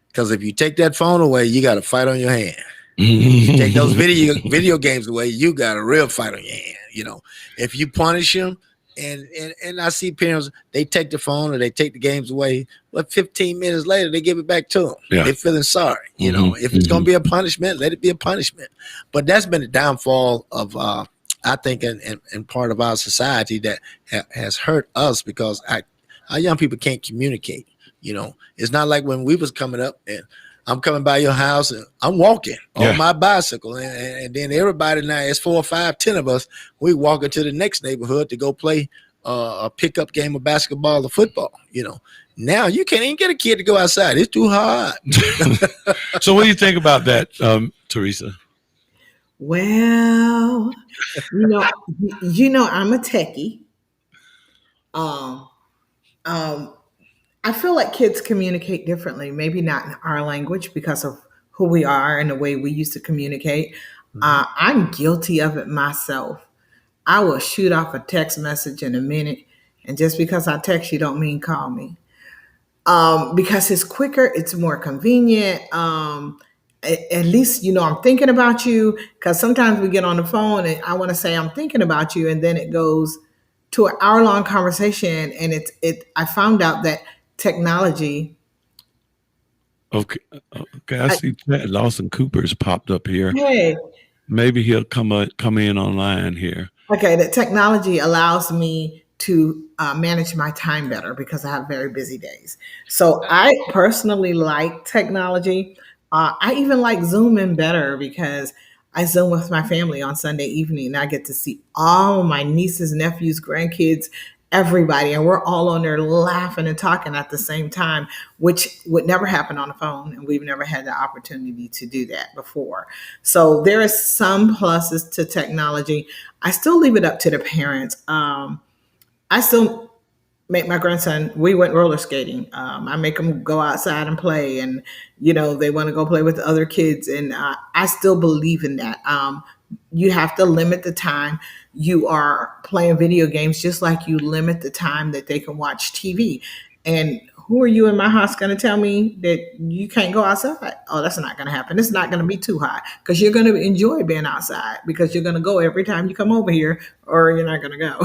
[SPEAKER 6] because if you take that phone away, you got a fight on your hand. You take those video games away, you got a real fight on your hand. If you punish them, and I see parents, they take the phone or they take the games away, but 15 minutes later they give it back to them.
[SPEAKER 5] Yeah.
[SPEAKER 6] They're feeling sorry. If it's going to be a punishment, let it be a punishment. But that's been the downfall of I think in part of our society that has hurt us, because our young people can't communicate. It's not like when we was coming up and I'm coming by your house and I'm walking on my bicycle, and then everybody now, it's 4 or 5, 10 of us, we walk into the next neighborhood to go play a pickup game of basketball or football. Now you can't even get a kid to go outside. It's too hard.
[SPEAKER 5] So what do you think about that, Teresa?
[SPEAKER 7] Well, I'm a techie. I feel like kids communicate differently, maybe not in our language because of who we are and the way we used to communicate. I'm guilty of it myself. I will shoot off a text message in a minute, and just because I text you don't mean call me. Because it's quicker, it's more convenient. At least, I'm thinking about you, because sometimes we get on the phone and I want to say I'm thinking about you, and then it goes to an hour-long conversation, and I found out that technology.
[SPEAKER 5] Okay. I see Chad Lawson Cooper's popped up here.
[SPEAKER 7] Hey.
[SPEAKER 5] Maybe he'll come in online here.
[SPEAKER 7] Okay, that technology allows me to manage my time better because I have very busy days. So I personally like technology. I even like Zooming better because I Zoom with my family on Sunday evening, and I get to see all my nieces, nephews, grandkids, everybody, and we're all on there laughing and talking at the same time, which would never happen on the phone, and we've never had the opportunity to do that before. So there is some pluses to technology. I still leave it up to the parents. I still make my grandson, we went roller skating. I make them go outside and play, and they want to go play with the other kids, and I still believe in that. You have to limit the time you are playing video games, just like you limit the time that they can watch TV. And who are you in my house going to tell me that you can't go outside? Oh, that's not going to happen. It's not going to be too hot because you're going to enjoy being outside because you're going to go every time you come over here, or you're not going to go.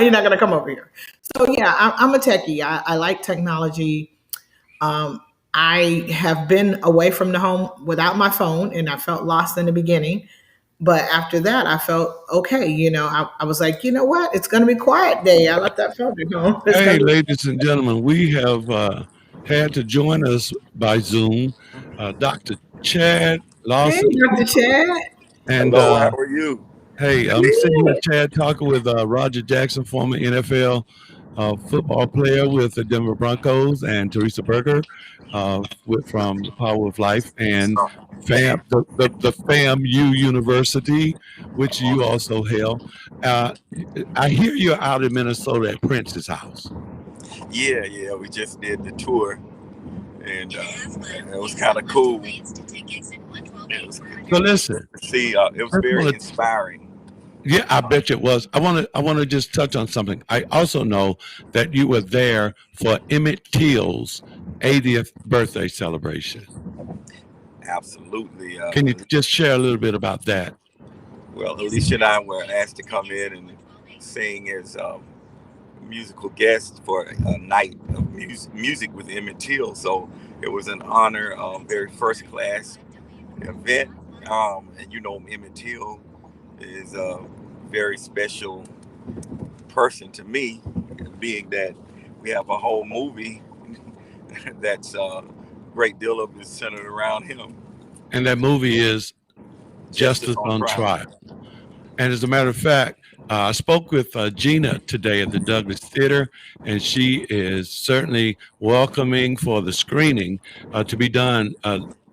[SPEAKER 7] You're not going to come over here. So yeah, I'm a techie. I like technology. I have been away from the home without my phone, and I felt lost in the beginning. But after that, I felt okay. I was like, you know what? It's going to be quiet day. I left that phone at home. It's
[SPEAKER 5] Hey,
[SPEAKER 7] going to be.
[SPEAKER 5] ladies and gentlemen, we have had to join us by Zoom, Dr. Chad
[SPEAKER 7] Hey,
[SPEAKER 5] Lawson.
[SPEAKER 7] Dr. Chad.
[SPEAKER 5] And
[SPEAKER 8] Hello, how are you?
[SPEAKER 5] hey, I'm sitting here, Chad, talking with Roger Jackson, former NFL football player with the Denver Broncos, and Teresa Berger from the Power of Life, and the FAMU University, which you also hail. I hear you're out in Minnesota at Prince's house.
[SPEAKER 8] Yeah, we just did the tour, and it was kind of cool.
[SPEAKER 5] So listen,
[SPEAKER 8] See, it was very inspiring.
[SPEAKER 5] yeah, I bet you it was. I want to just touch on something. I also know that you were there for Emmett Till's 80th birthday celebration.
[SPEAKER 8] Absolutely.
[SPEAKER 5] Can you just share a little bit about that?
[SPEAKER 8] Well, Alicia and I were asked to come in and sing as musical guests for a night of music with Emmett Till. So it was an honor, very first class event. And Emmett Till is a very special person to me, being that we have a whole movie that's a great deal of it is centered around him.
[SPEAKER 5] And that movie is Justice on Trial. And as a matter of fact, I spoke with Gina today at the Douglas Theater, and she is certainly welcoming for the screening to be done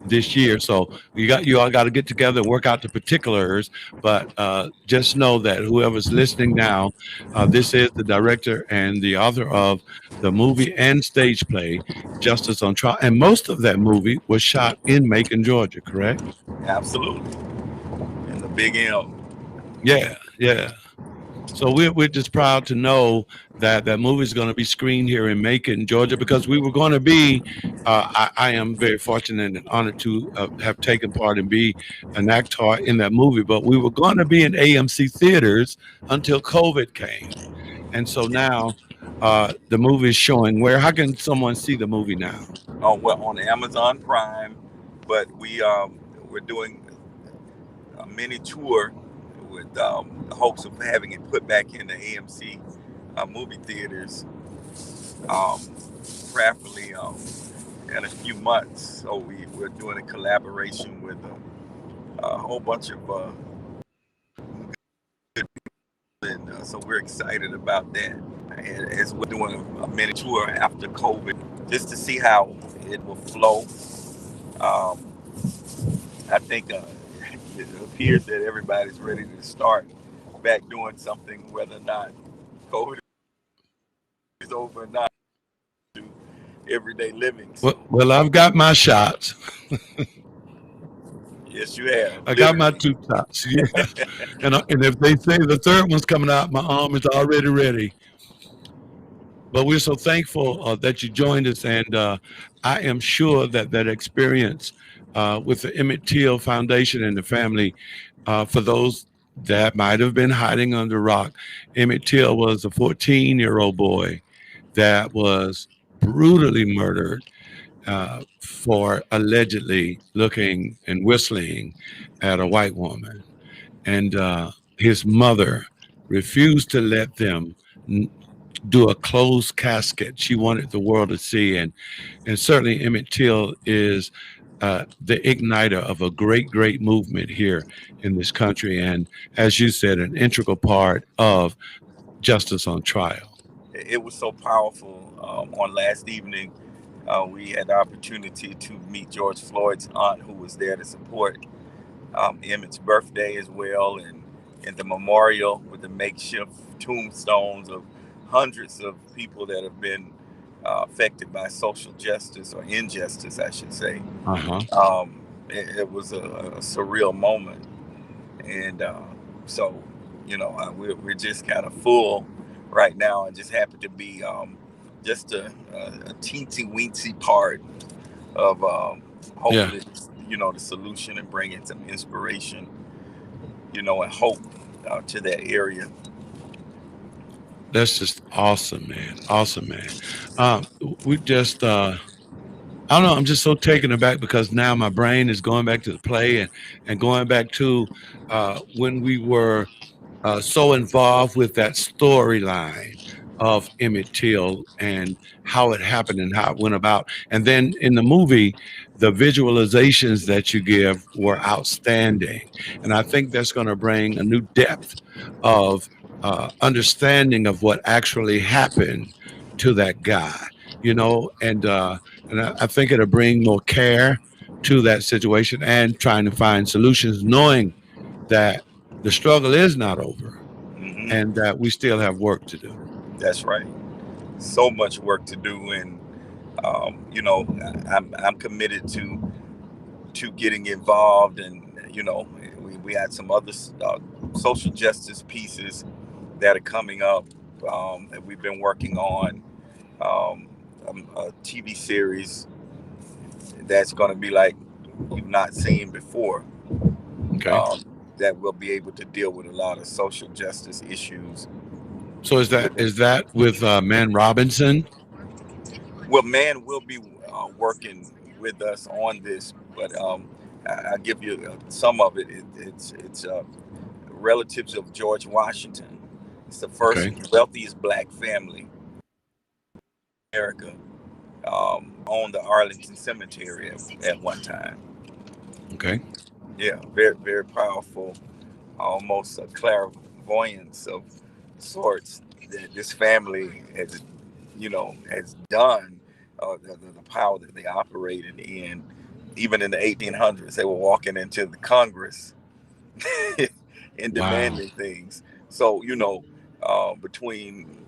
[SPEAKER 5] this year. So you all got to get together and work out the particulars. But just know that whoever's listening now, this is the director and the author of the movie and stage play, Justice on Trial. And most of that movie was shot in Macon, Georgia, correct?
[SPEAKER 8] Absolutely. And the Big M.
[SPEAKER 5] Yeah. So we're just proud to know that that movie is going to be screened here in Macon, Georgia, because we were going to be, I am very fortunate and honored to have taken part and be an actor in that movie, but we were going to be in AMC theaters until COVID came. And so now the movie is showing where. How can someone see the movie now?
[SPEAKER 8] Well, on Amazon Prime, but we're doing a mini tour with the hopes of having it put back in the AMC movie theaters, prayerfully in a few months. So we're doing a collaboration with a whole bunch of good people, and so we're excited about that. And as we're doing a mini tour after COVID, just to see how it will flow. I think it appears that everybody's ready to start back doing something, whether or not COVID is over or not, to everyday living.
[SPEAKER 5] Well, I've got my shots.
[SPEAKER 8] Yes, you have.
[SPEAKER 5] I got my 2 shots. Yeah. and if they say the third one's coming out, my arm is already ready. But we're so thankful that you joined us, and I am sure that experience with the Emmett Till Foundation and the family, for those that might have been hiding under a rock, Emmett Till was a 14-year-old boy that was brutally murdered for allegedly looking and whistling at a white woman. And his mother refused to let them do a closed casket. She wanted the world to see. And certainly Emmett Till is the igniter of a great movement here in this country. And as you said, an integral part of Justice on Trial.
[SPEAKER 8] It was so powerful. On last evening, we had the opportunity to meet George Floyd's aunt, who was there to support Emmett's birthday as well, and the memorial with the makeshift tombstones of hundreds of people that have been affected by social justice, or injustice, I should say. It was a surreal moment. And so, we're just kind of full right now, and just happy to be just a teensy weensy part of hopefully, the solution, and bringing some inspiration, and hope to that area.
[SPEAKER 5] That's just awesome, man. Awesome, man. We just, I don't know. I'm just so taken aback because now my brain is going back to the play and going back to when we were so involved with that storyline of Emmett Till and how it happened and how it went about. And then in the movie, the visualizations that you give were outstanding. And I think that's going to bring a new depth of understanding of what actually happened to that guy, and I think it'll bring more care to that situation and trying to find solutions, knowing that the struggle is not over
[SPEAKER 8] Hmm.
[SPEAKER 5] and that we still have work to do.
[SPEAKER 8] That's right. So much work to do, and I'm committed to getting involved, and we had some other social justice pieces that are coming up that we've been working on. A TV series that's going to be like we've not seen before.
[SPEAKER 5] Okay.
[SPEAKER 8] That will be able to deal with a lot of social justice issues.
[SPEAKER 5] So is that with Man Robinson?
[SPEAKER 8] Well, Man will be working with us on this, but I'll give you some of it. It's relatives of George Washington. It's the first wealthiest black family in America. Owned the Arlington Cemetery at one time.
[SPEAKER 5] Okay.
[SPEAKER 8] Yeah, very, very powerful, almost a clairvoyance of sorts that this family has done, the power that they operated in. Even in the 1800s, they were walking into the Congress and demanding things. So, between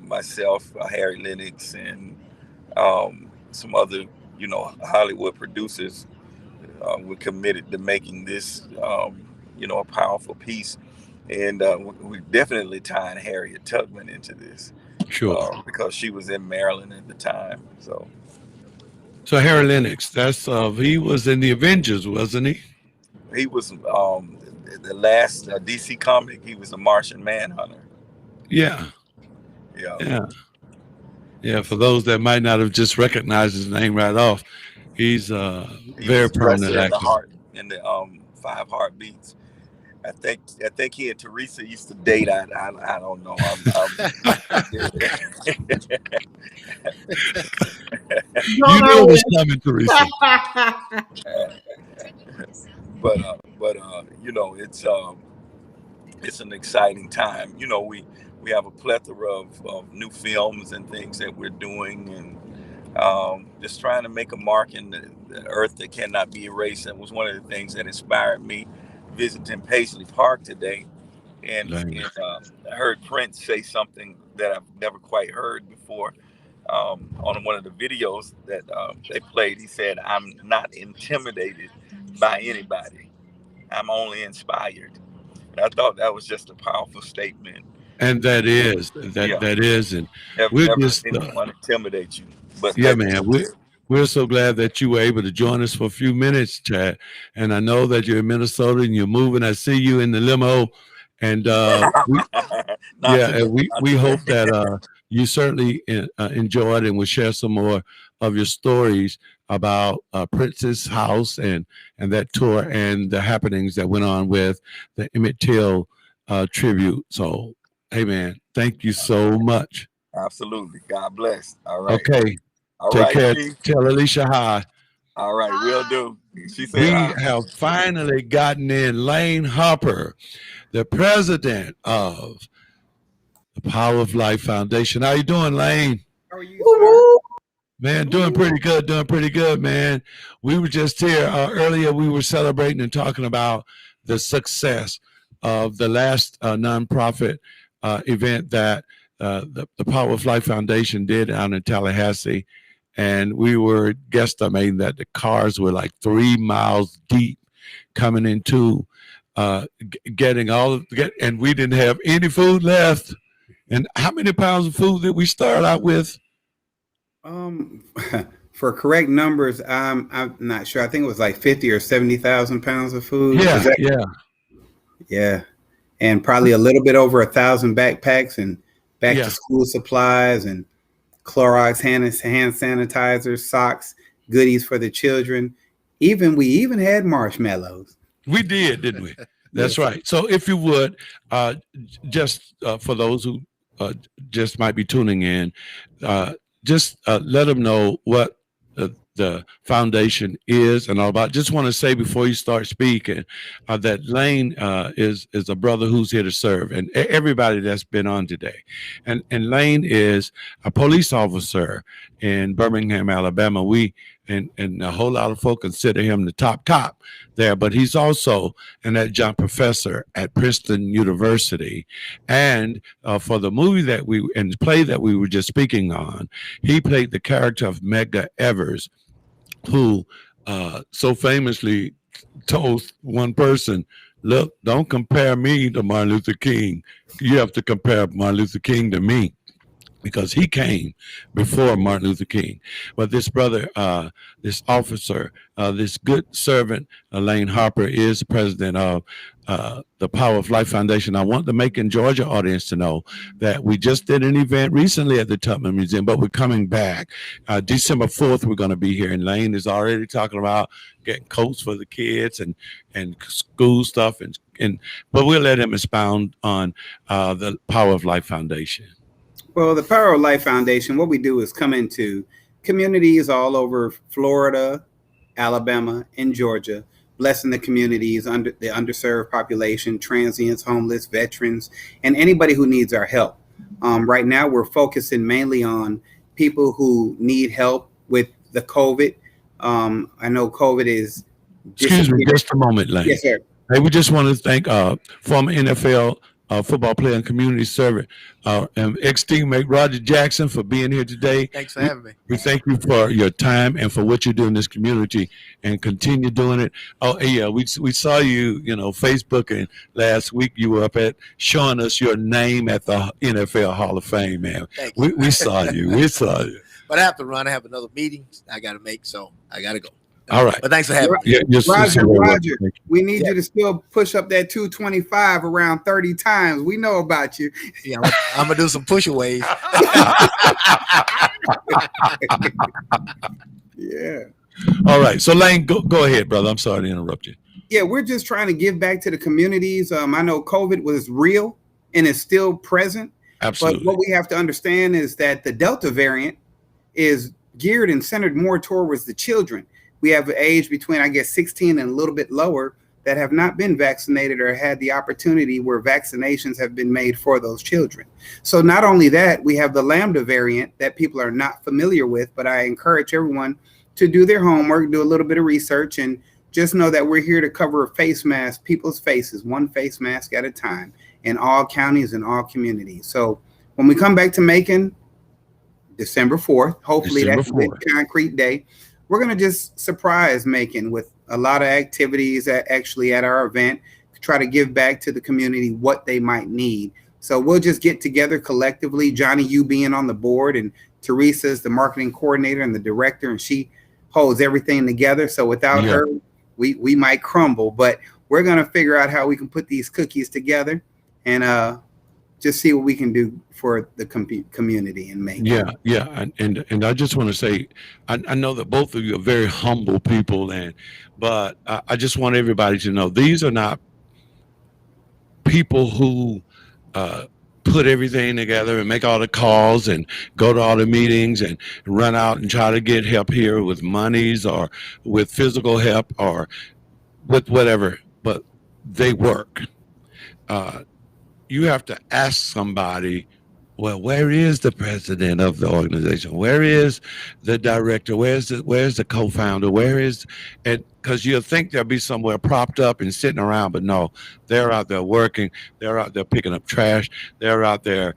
[SPEAKER 8] myself, Harry Lennox, and some other, Hollywood producers, we're committed to making this, a powerful piece. And we definitely tying Harriet Tubman into this.
[SPEAKER 5] Sure.
[SPEAKER 8] Because she was in Maryland at the time. So
[SPEAKER 5] Harry Lennox, that's he was in the Avengers, wasn't he?
[SPEAKER 8] he was the last DC comic. He was a Martian Manhunter.
[SPEAKER 5] Yeah. For those that might not have just recognized his name right off, he's very prominent actor.
[SPEAKER 8] In the 5 Heartbeats. I think he and Teresa used to date. I don't know.
[SPEAKER 5] You know what's coming, Teresa.
[SPEAKER 8] But it's an exciting time. We have a plethora of new films and things that we're doing, and just trying to make a mark in the earth that cannot be erased. That was one of the things that inspired me visiting Paisley Park today, and I heard Prince say something that I've never quite heard before on one of the videos that they played. He said, "I'm not intimidated by anybody. I'm only inspired." And I thought that was just a powerful statement.
[SPEAKER 5] And that is, and
[SPEAKER 8] we're just anyone intimidate you. But
[SPEAKER 5] man, we're so glad that you were able to join us for a few minutes, Chad. And I know that you're in Minnesota and you're moving. I see you in the limo, and we hope that you certainly enjoyed and will share some more of your stories about Prince's house and that tour and the happenings that went on with the Emmett Till tribute. So, hey, man, thank you so much.
[SPEAKER 8] Absolutely. God bless. All right.
[SPEAKER 5] Okay.
[SPEAKER 8] All
[SPEAKER 5] Take
[SPEAKER 8] right,
[SPEAKER 5] care.
[SPEAKER 8] Steve.
[SPEAKER 5] Tell Alicia hi.
[SPEAKER 8] All right, will do. She said
[SPEAKER 5] we
[SPEAKER 8] hi.
[SPEAKER 5] have finally gotten in Lane Harper, the president of the Power of Life Foundation. How you doing, Lane?
[SPEAKER 9] How are you, sir?
[SPEAKER 5] Man, doing pretty good, man. We were just here earlier. We were celebrating and talking about the success of the last nonprofit event that the Power of Life Foundation did down in Tallahassee. And we were guesstimating that the cars were like 3 miles deep coming into getting and we didn't have any food left. And how many pounds of food did we start out with?
[SPEAKER 9] Um, for correct numbers, I'm not sure. I think it was like 50 or 70,000 pounds of food.
[SPEAKER 5] Yeah,
[SPEAKER 9] Yeah, yeah, and probably a little bit over 1,000 backpacks and back
[SPEAKER 5] yeah.
[SPEAKER 9] to school supplies and Clorox hand sanitizers, socks, goodies for the children. We even had marshmallows.
[SPEAKER 5] We did, didn't we? That's
[SPEAKER 9] Yes.
[SPEAKER 5] right. So if you would, just for those who just might be tuning in, just let them know what the foundation is and all about. Just want to say before you start speaking that Lane is a brother who's here to serve, and everybody that's been on today. And Lane is a police officer in Birmingham, Alabama. And a whole lot of folk consider him the top cop there, but he's also an adjunct professor at Princeton University. And for the movie and play that we were just speaking on, he played the character of Medgar Evers, who so famously told one person, "Look, don't compare me to Martin Luther King. You have to compare Martin Luther King to me," because he came before Martin Luther King. But this brother, this officer, this good servant, Lane Harper, is president of the Power of Life Foundation. I want the Macon, Georgia audience to know that we just did an event recently at the Tubman Museum, but we're coming back. December 4th, we're going to be here. And Lane is already talking about getting coats for the kids and school stuff. But we'll let him expound on the Power of Life Foundation.
[SPEAKER 9] Well, the Power of Life Foundation, what we do is come into communities all over Florida, Alabama, and Georgia, blessing the communities, the underserved population, transients, homeless, veterans, and anybody who needs our help. Right now, we're focusing mainly on people who need help with the COVID. I know COVID is...
[SPEAKER 5] Excuse me, just a moment, Lane.
[SPEAKER 9] Yes, sir.
[SPEAKER 5] Hey, we just want to thank former NFL football player and community servant, ex-teammate Roger Jackson, for being here today.
[SPEAKER 6] Thanks for having me.
[SPEAKER 5] We thank you for your time and for what you do in this community, and continue doing it. Oh yeah, we saw you, Facebook, and last week you were up at showing us your name at the NFL Hall of Fame, man. We saw you. We saw you.
[SPEAKER 6] But I have to run. I have another meeting I got to make, so I got to go.
[SPEAKER 5] All right.
[SPEAKER 6] But thanks for having me.
[SPEAKER 9] Roger, we need you to still push up that 225 around 30 times. We know about you.
[SPEAKER 6] Yeah, I'm going to do some push-aways.
[SPEAKER 9] Yeah.
[SPEAKER 5] All right. So, Lane, go ahead, brother. I'm sorry to interrupt you.
[SPEAKER 9] Yeah, we're just trying to give back to the communities. I know COVID was real and is still present.
[SPEAKER 5] Absolutely.
[SPEAKER 9] But what we have to understand is that the Delta variant is geared and centered more towards the children. We have an age between, 16 and a little bit lower that have not been vaccinated or had the opportunity where vaccinations have been made for those children. So not only that, we have the Lambda variant that people are not familiar with, but I encourage everyone to do their homework, do a little bit of research, and just know that we're here to cover a face mask, people's faces, one face mask at a time, in all counties and all communities. So when we come back to Macon, December 4th, hopefully that's a big concrete day, we're going to just surprise Macon with a lot of activities at our event, try to give back to the community what they might need. So we'll just get together collectively, Johnny, you being on the board, and Teresa's the marketing coordinator and the director, and she holds everything together. So without her, we might crumble, but we're going to figure out how we can put these cookies together and just see what we can do for the community in Macon.
[SPEAKER 5] Yeah. And I just want to say, I know that both of you are very humble people, but I just want everybody to know these are not people who put everything together and make all the calls and go to all the meetings and run out and try to get help here with monies or with physical help or with whatever, but they work. You have to ask somebody, well, where is the president of the organization? Where is the director? Where's the co-founder? And because you'll think they'll be somewhere propped up and sitting around, but no, they're out there working. They're out there picking up trash. They're out there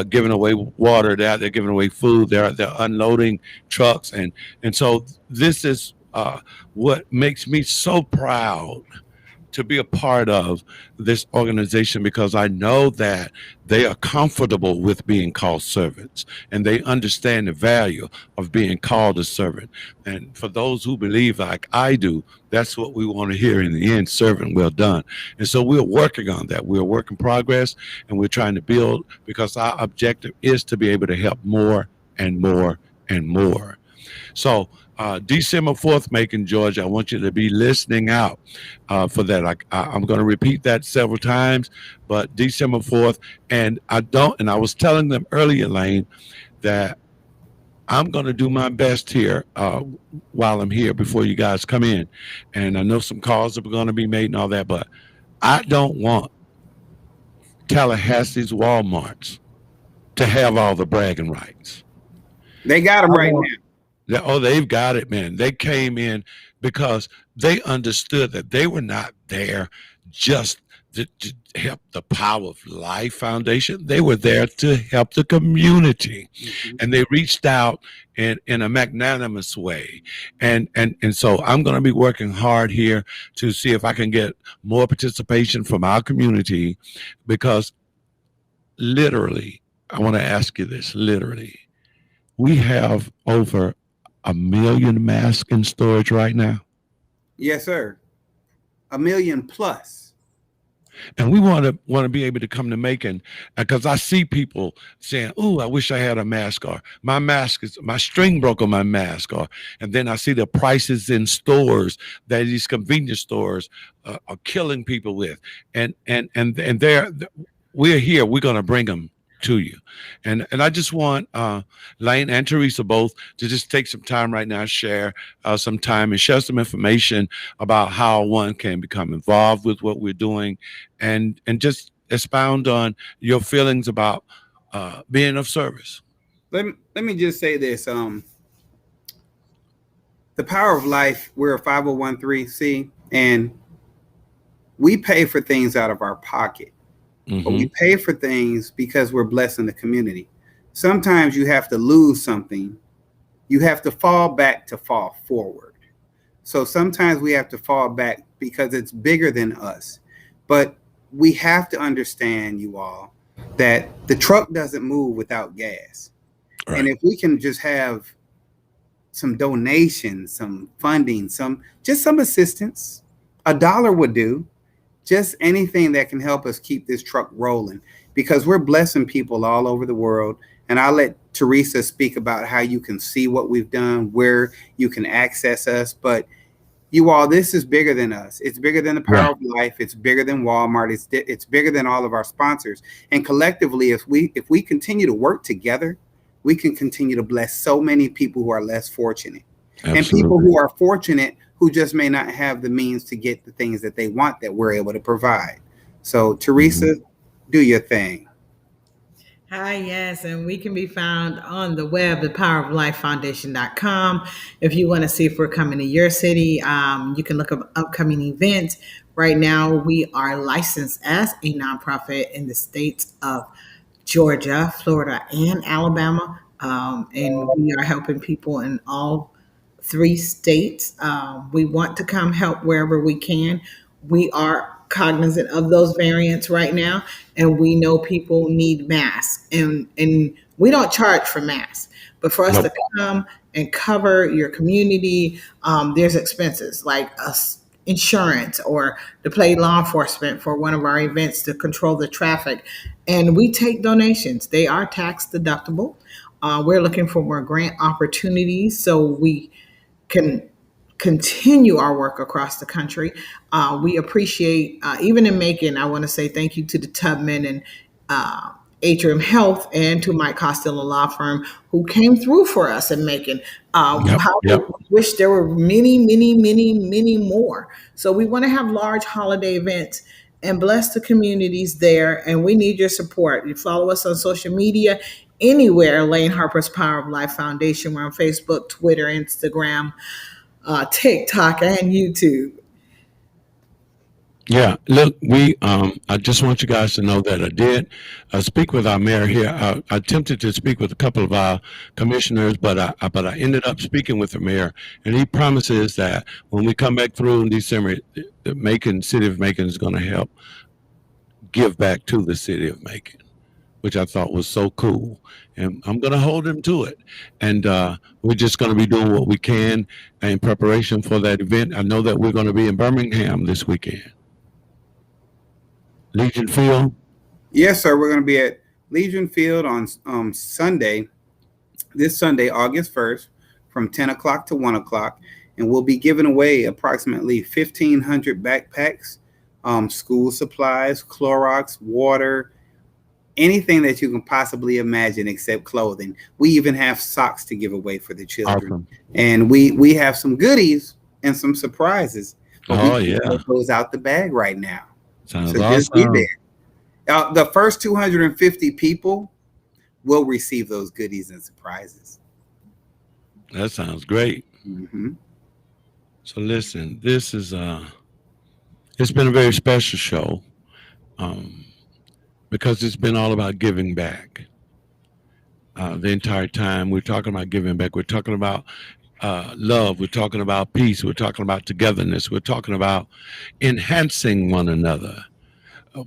[SPEAKER 5] giving away water. They're out there giving away food. They're out there unloading trucks. And so this is what makes me so proud to be a part of this organization because I know that they are comfortable with being called servants and they understand the value of being called a servant. And for those who believe like I do, that's what we want to hear in the end, servant well done. And so we're working on that. We're a work in progress and we're trying to build because our objective is to be able to help more and more and more. So December 4th, Macon, Georgia, I want you to be listening out for that. I'm going to repeat that several times, but December 4th, and I was telling them earlier, Lane, that I'm going to do my best here while I'm here before you guys come in. And I know some calls are going to be made and all that, but I don't want Tallahassee's Walmarts to have all the bragging rights.
[SPEAKER 9] They got them right now.
[SPEAKER 5] Oh, they've got it, man. They came in because they understood that they were not there just to help the Power of Life Foundation. They were there to help the community. Mm-hmm. And they reached out in a magnanimous way. And so I'm going to be working hard here to see if I can get more participation from our community because literally, I want to ask you this, literally, we have over 1 million masks in storage right now.
[SPEAKER 9] Yes, sir. 1 million plus.
[SPEAKER 5] And we want to be able to come to Macon because I see people saying, "Oh, I wish I had a mask," or my string broke on my mask," and then I see the prices in stores that these convenience stores are killing people with, and we're here. We're going to bring them to you. And I just want Lane and Teresa both to just take some time right now, share some time and share some information about how one can become involved with what we're doing and just expound on your feelings about being of service.
[SPEAKER 9] Let me just say this. The Power of Life, we're a 501(c), and we pay for things out of our pocket. Mm-hmm. But we pay for things because we're blessing the community. Sometimes you have to lose something. You have to fall back to fall forward. So sometimes we have to fall back because it's bigger than us. But we have to understand, you all, that the truck doesn't move without gas. Right. And if we can just have some donations, some funding, some assistance, $1 would do. Just anything that can help us keep this truck rolling because we're blessing people all over the world. And I'll let Teresa speak about how you can see what we've done, where you can access us. But you all, this is bigger than us. It's bigger than the Power of Life. It's bigger than Walmart. It's bigger than all of our sponsors. And collectively, if we continue to work together, we can continue to bless so many people who are less fortunate. Absolutely. And people who are fortunate who just may not have the means to get the things that they want that we're able to provide. So, Teresa, do your thing.
[SPEAKER 7] Hi, yes, and we can be found on the web, thepoweroflifefoundation.com. If you want to see if we're coming to your city, you can look up upcoming events. Right now, we are licensed as a nonprofit in the states of Georgia, Florida, and Alabama, and we are helping people in all 3 states. We want to come help wherever we can. We are cognizant of those variants right now, and we know people need masks, and we don't charge for masks, but for us to come and cover your community, there's expenses like insurance or to play law enforcement for one of our events to control the traffic, and we take donations. They are tax deductible. We're looking for more grant opportunities so we can continue our work across the country. We appreciate, even in Macon, I want to say thank you to the Tubman and Atrium Health and to Mike Costello Law Firm who came through for us in Macon. I wish there were many, many, many, many more. So we want to have large holiday events and bless the communities there. And we need your support. You follow us on social media anywhere, Lane Harper's Power of Life Foundation. We're on Facebook, Twitter, Instagram, TikTok, and YouTube.
[SPEAKER 5] Yeah, look, I just want you guys to know that I did speak with our mayor here. I attempted to speak with a couple of our commissioners, but I ended up speaking with the mayor, and he promises that when we come back through in December, the city of Macon is going to help give back to the city of Macon, which I thought was so cool. And I'm going to hold him to it. And we're just going to be doing what we can in preparation for that event. I know that we're going to be in Birmingham this weekend. Legion Field.
[SPEAKER 9] Yes, sir. We're going to be at Legion Field on Sunday, this Sunday, August 1st, from 10 o'clock to 1 o'clock. And we'll be giving away approximately 1,500 backpacks, school supplies, Clorox, water, anything that you can possibly imagine except clothing. We even have socks to give away for the children.
[SPEAKER 5] Awesome.
[SPEAKER 9] And we have some goodies and some surprises.
[SPEAKER 5] Oh, yeah.
[SPEAKER 9] Those out the bag right now.
[SPEAKER 5] Sounds
[SPEAKER 9] So
[SPEAKER 5] awesome.
[SPEAKER 9] just be there. The first 250 people will receive those goodies and surprises.
[SPEAKER 5] That sounds great.
[SPEAKER 9] Mm-hmm.
[SPEAKER 5] So listen, this is it's been a very special show because it's been all about giving back. The entire time we're talking about giving back. We're talking about love. We're talking about peace. We're talking about togetherness. We're talking about enhancing one another.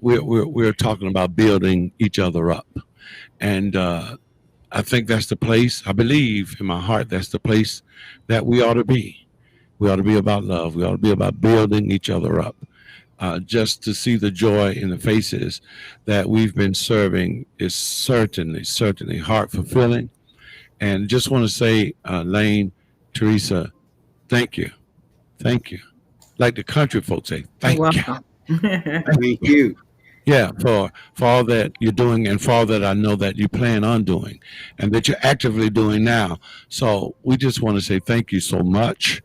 [SPEAKER 5] We're talking about building each other up. And I think that's the place, I believe in my heart, that's the place that we ought to be. We ought to be about love. We ought to be about building each other up. Just to see the joy in the faces that we've been serving is certainly heart fulfilling. And just want to say, Lane, Teresa, thank you. Thank you. Like the country folks say, thank you.
[SPEAKER 9] Thank you.
[SPEAKER 5] Yeah, for all that you're doing and for all that I know that you plan on doing and that you're actively doing now. So we just want to say thank you so much.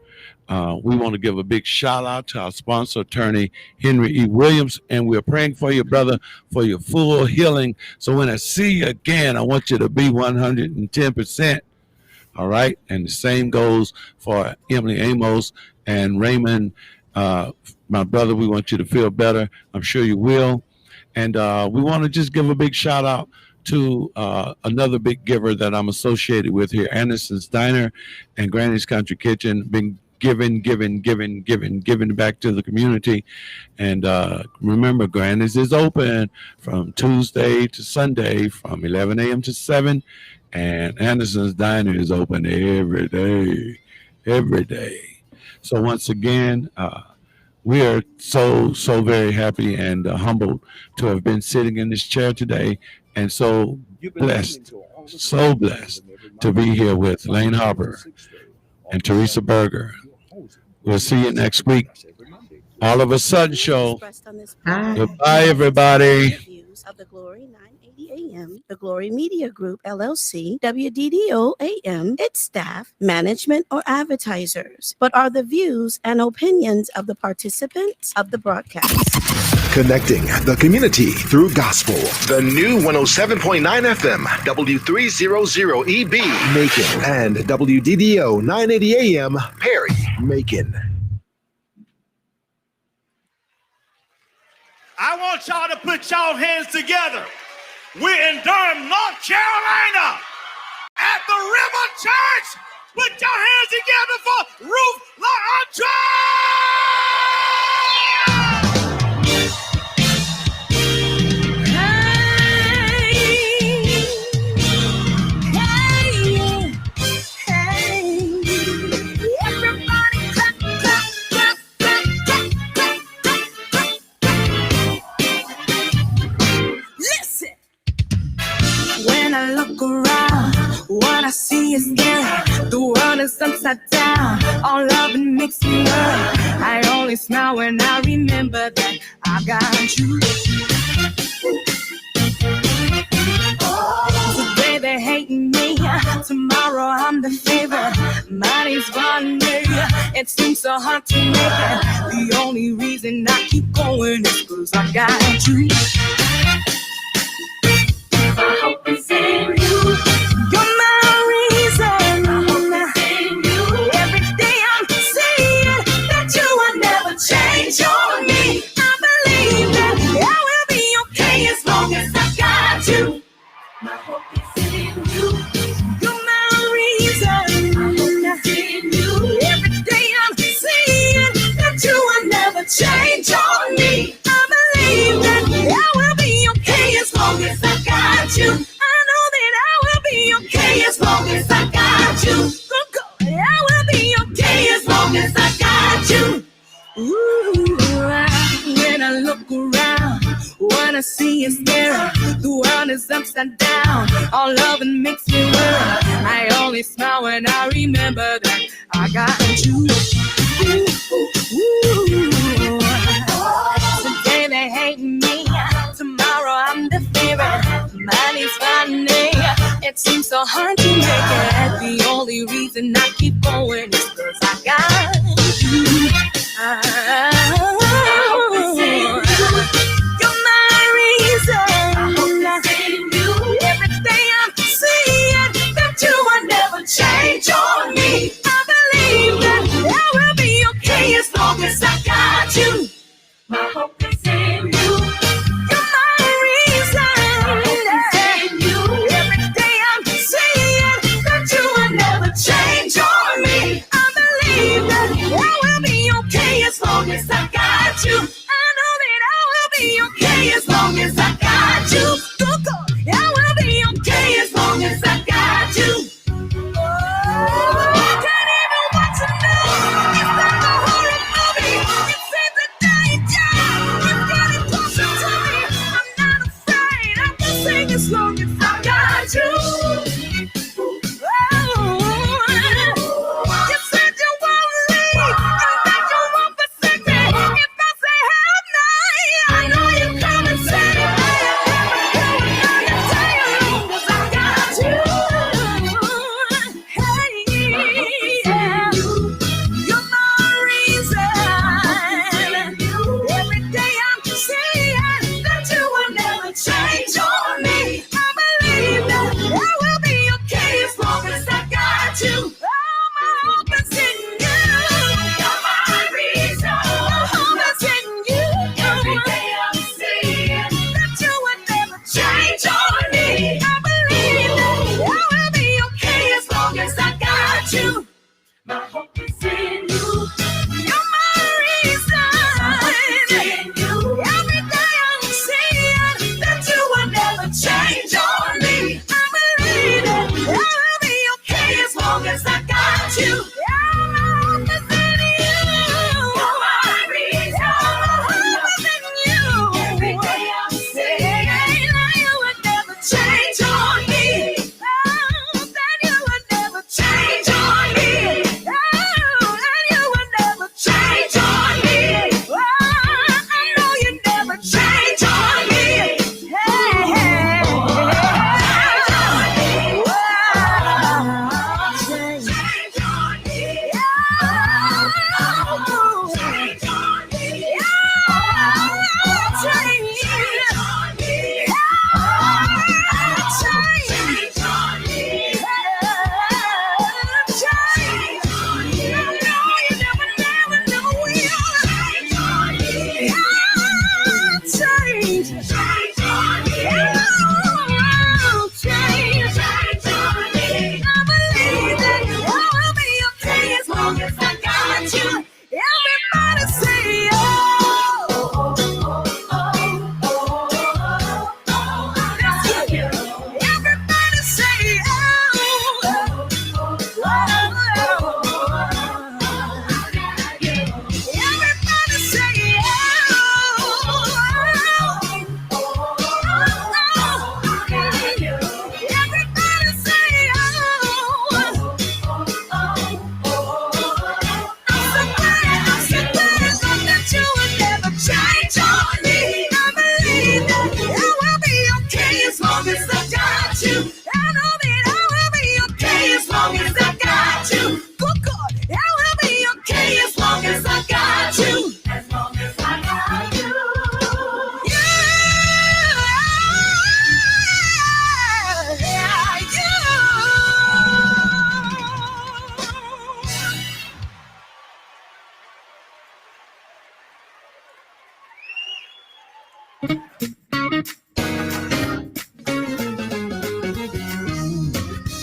[SPEAKER 5] We want to give a big shout out to our sponsor, attorney Henry E. Williams, and we're praying for you, brother, for your full healing. So when I see you again, I want you to be 110%. All right. And the same goes for Emily Amos and Raymond. My brother, we want you to feel better. I'm sure you will. And we want to just give a big shout out to another big giver that I'm associated with here, Anderson's Diner and Granny's Country Kitchen. Been giving back to the community. And remember, Granny's is open from Tuesday to Sunday from 11 a.m. to 7. And Anderson's Diner is open every day. So once again, we are so very happy and humbled to have been sitting in this chair today, and so blessed to be here with Lane Harper and Teresa Berger. We'll see you next week. All of a Sudden Show. Goodbye, everybody.
[SPEAKER 3] Of the Glory 980 AM, the Glory Media Group, LLC, WDDO AM, its staff, management, or advertisers, but are the views and opinions of the participants of the broadcast.
[SPEAKER 2] Connecting the community through gospel. The new 107.9 FM, W300EB, Macon, and WDDO 980 AM, Perry, Macon.
[SPEAKER 10] I want y'all to put y'all hands together. We're in Durham, North Carolina at the River Church. Put your hands together for Ruth LaAndre.
[SPEAKER 1] I look around, what I see is scary. The world is upside down, all love and mixed me up. I only smile when I remember that I got you. Today they're hating me, tomorrow I'm the favorite. Money's running me, it seems so hard to make it. The only reason I keep going is 'cause I got you. My hope is in you. You're my reason. My hope is in you. Every day I'm seeing that you will never change on me. I trying to see is scary. The world is upside down. All love and makes me worry. I only smile when I remember that I got you. Ooh. Today they hate me. Tomorrow I'm the favorite. Money's funny. It seems so hard to make it. The only reason I keep going is because I got you. You're my reason. Every day I'm seeing that you will never change on me. I believe that I will be okay as long as I got you. My hope is in you. You're my reason. Every day I'm seeing that you will never change on me. I believe that I will be okay as long as I got you. I know that I will be okay as long as I got you. I will be okay as long as I got you. I can't even watch it now. It's like a horror movie. It's in the danger. It's getting closer to me. I'm not afraid. I can sing as long as I got you. You said you won't leave and that you won't forsake me. If I say help now, I know you come and save me. My hope is in you. You're my reason. Every day I'm seeing that you will never change on me. I believe that I will be okay as long as I got you. My hope is in you. You're my reason. My hope is in you. Every day I'm seeing that you will never change on me. Oh, that you will never change on me.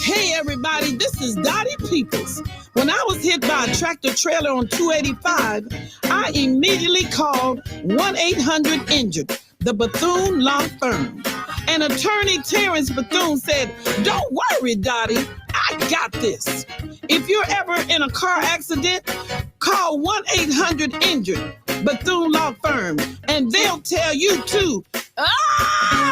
[SPEAKER 11] Hey everybody, this is Dottie Peoples. When I was hit by a tractor trailer on 285, I immediately called 1-800-INJURED, the Bethune Law Firm. And attorney Terrence Bethune said, "Don't worry, Dottie, I got this." If you're ever in a car accident, call 1-800-INJURED, Bethune Law Firm, and they'll tell you too
[SPEAKER 1] Ah!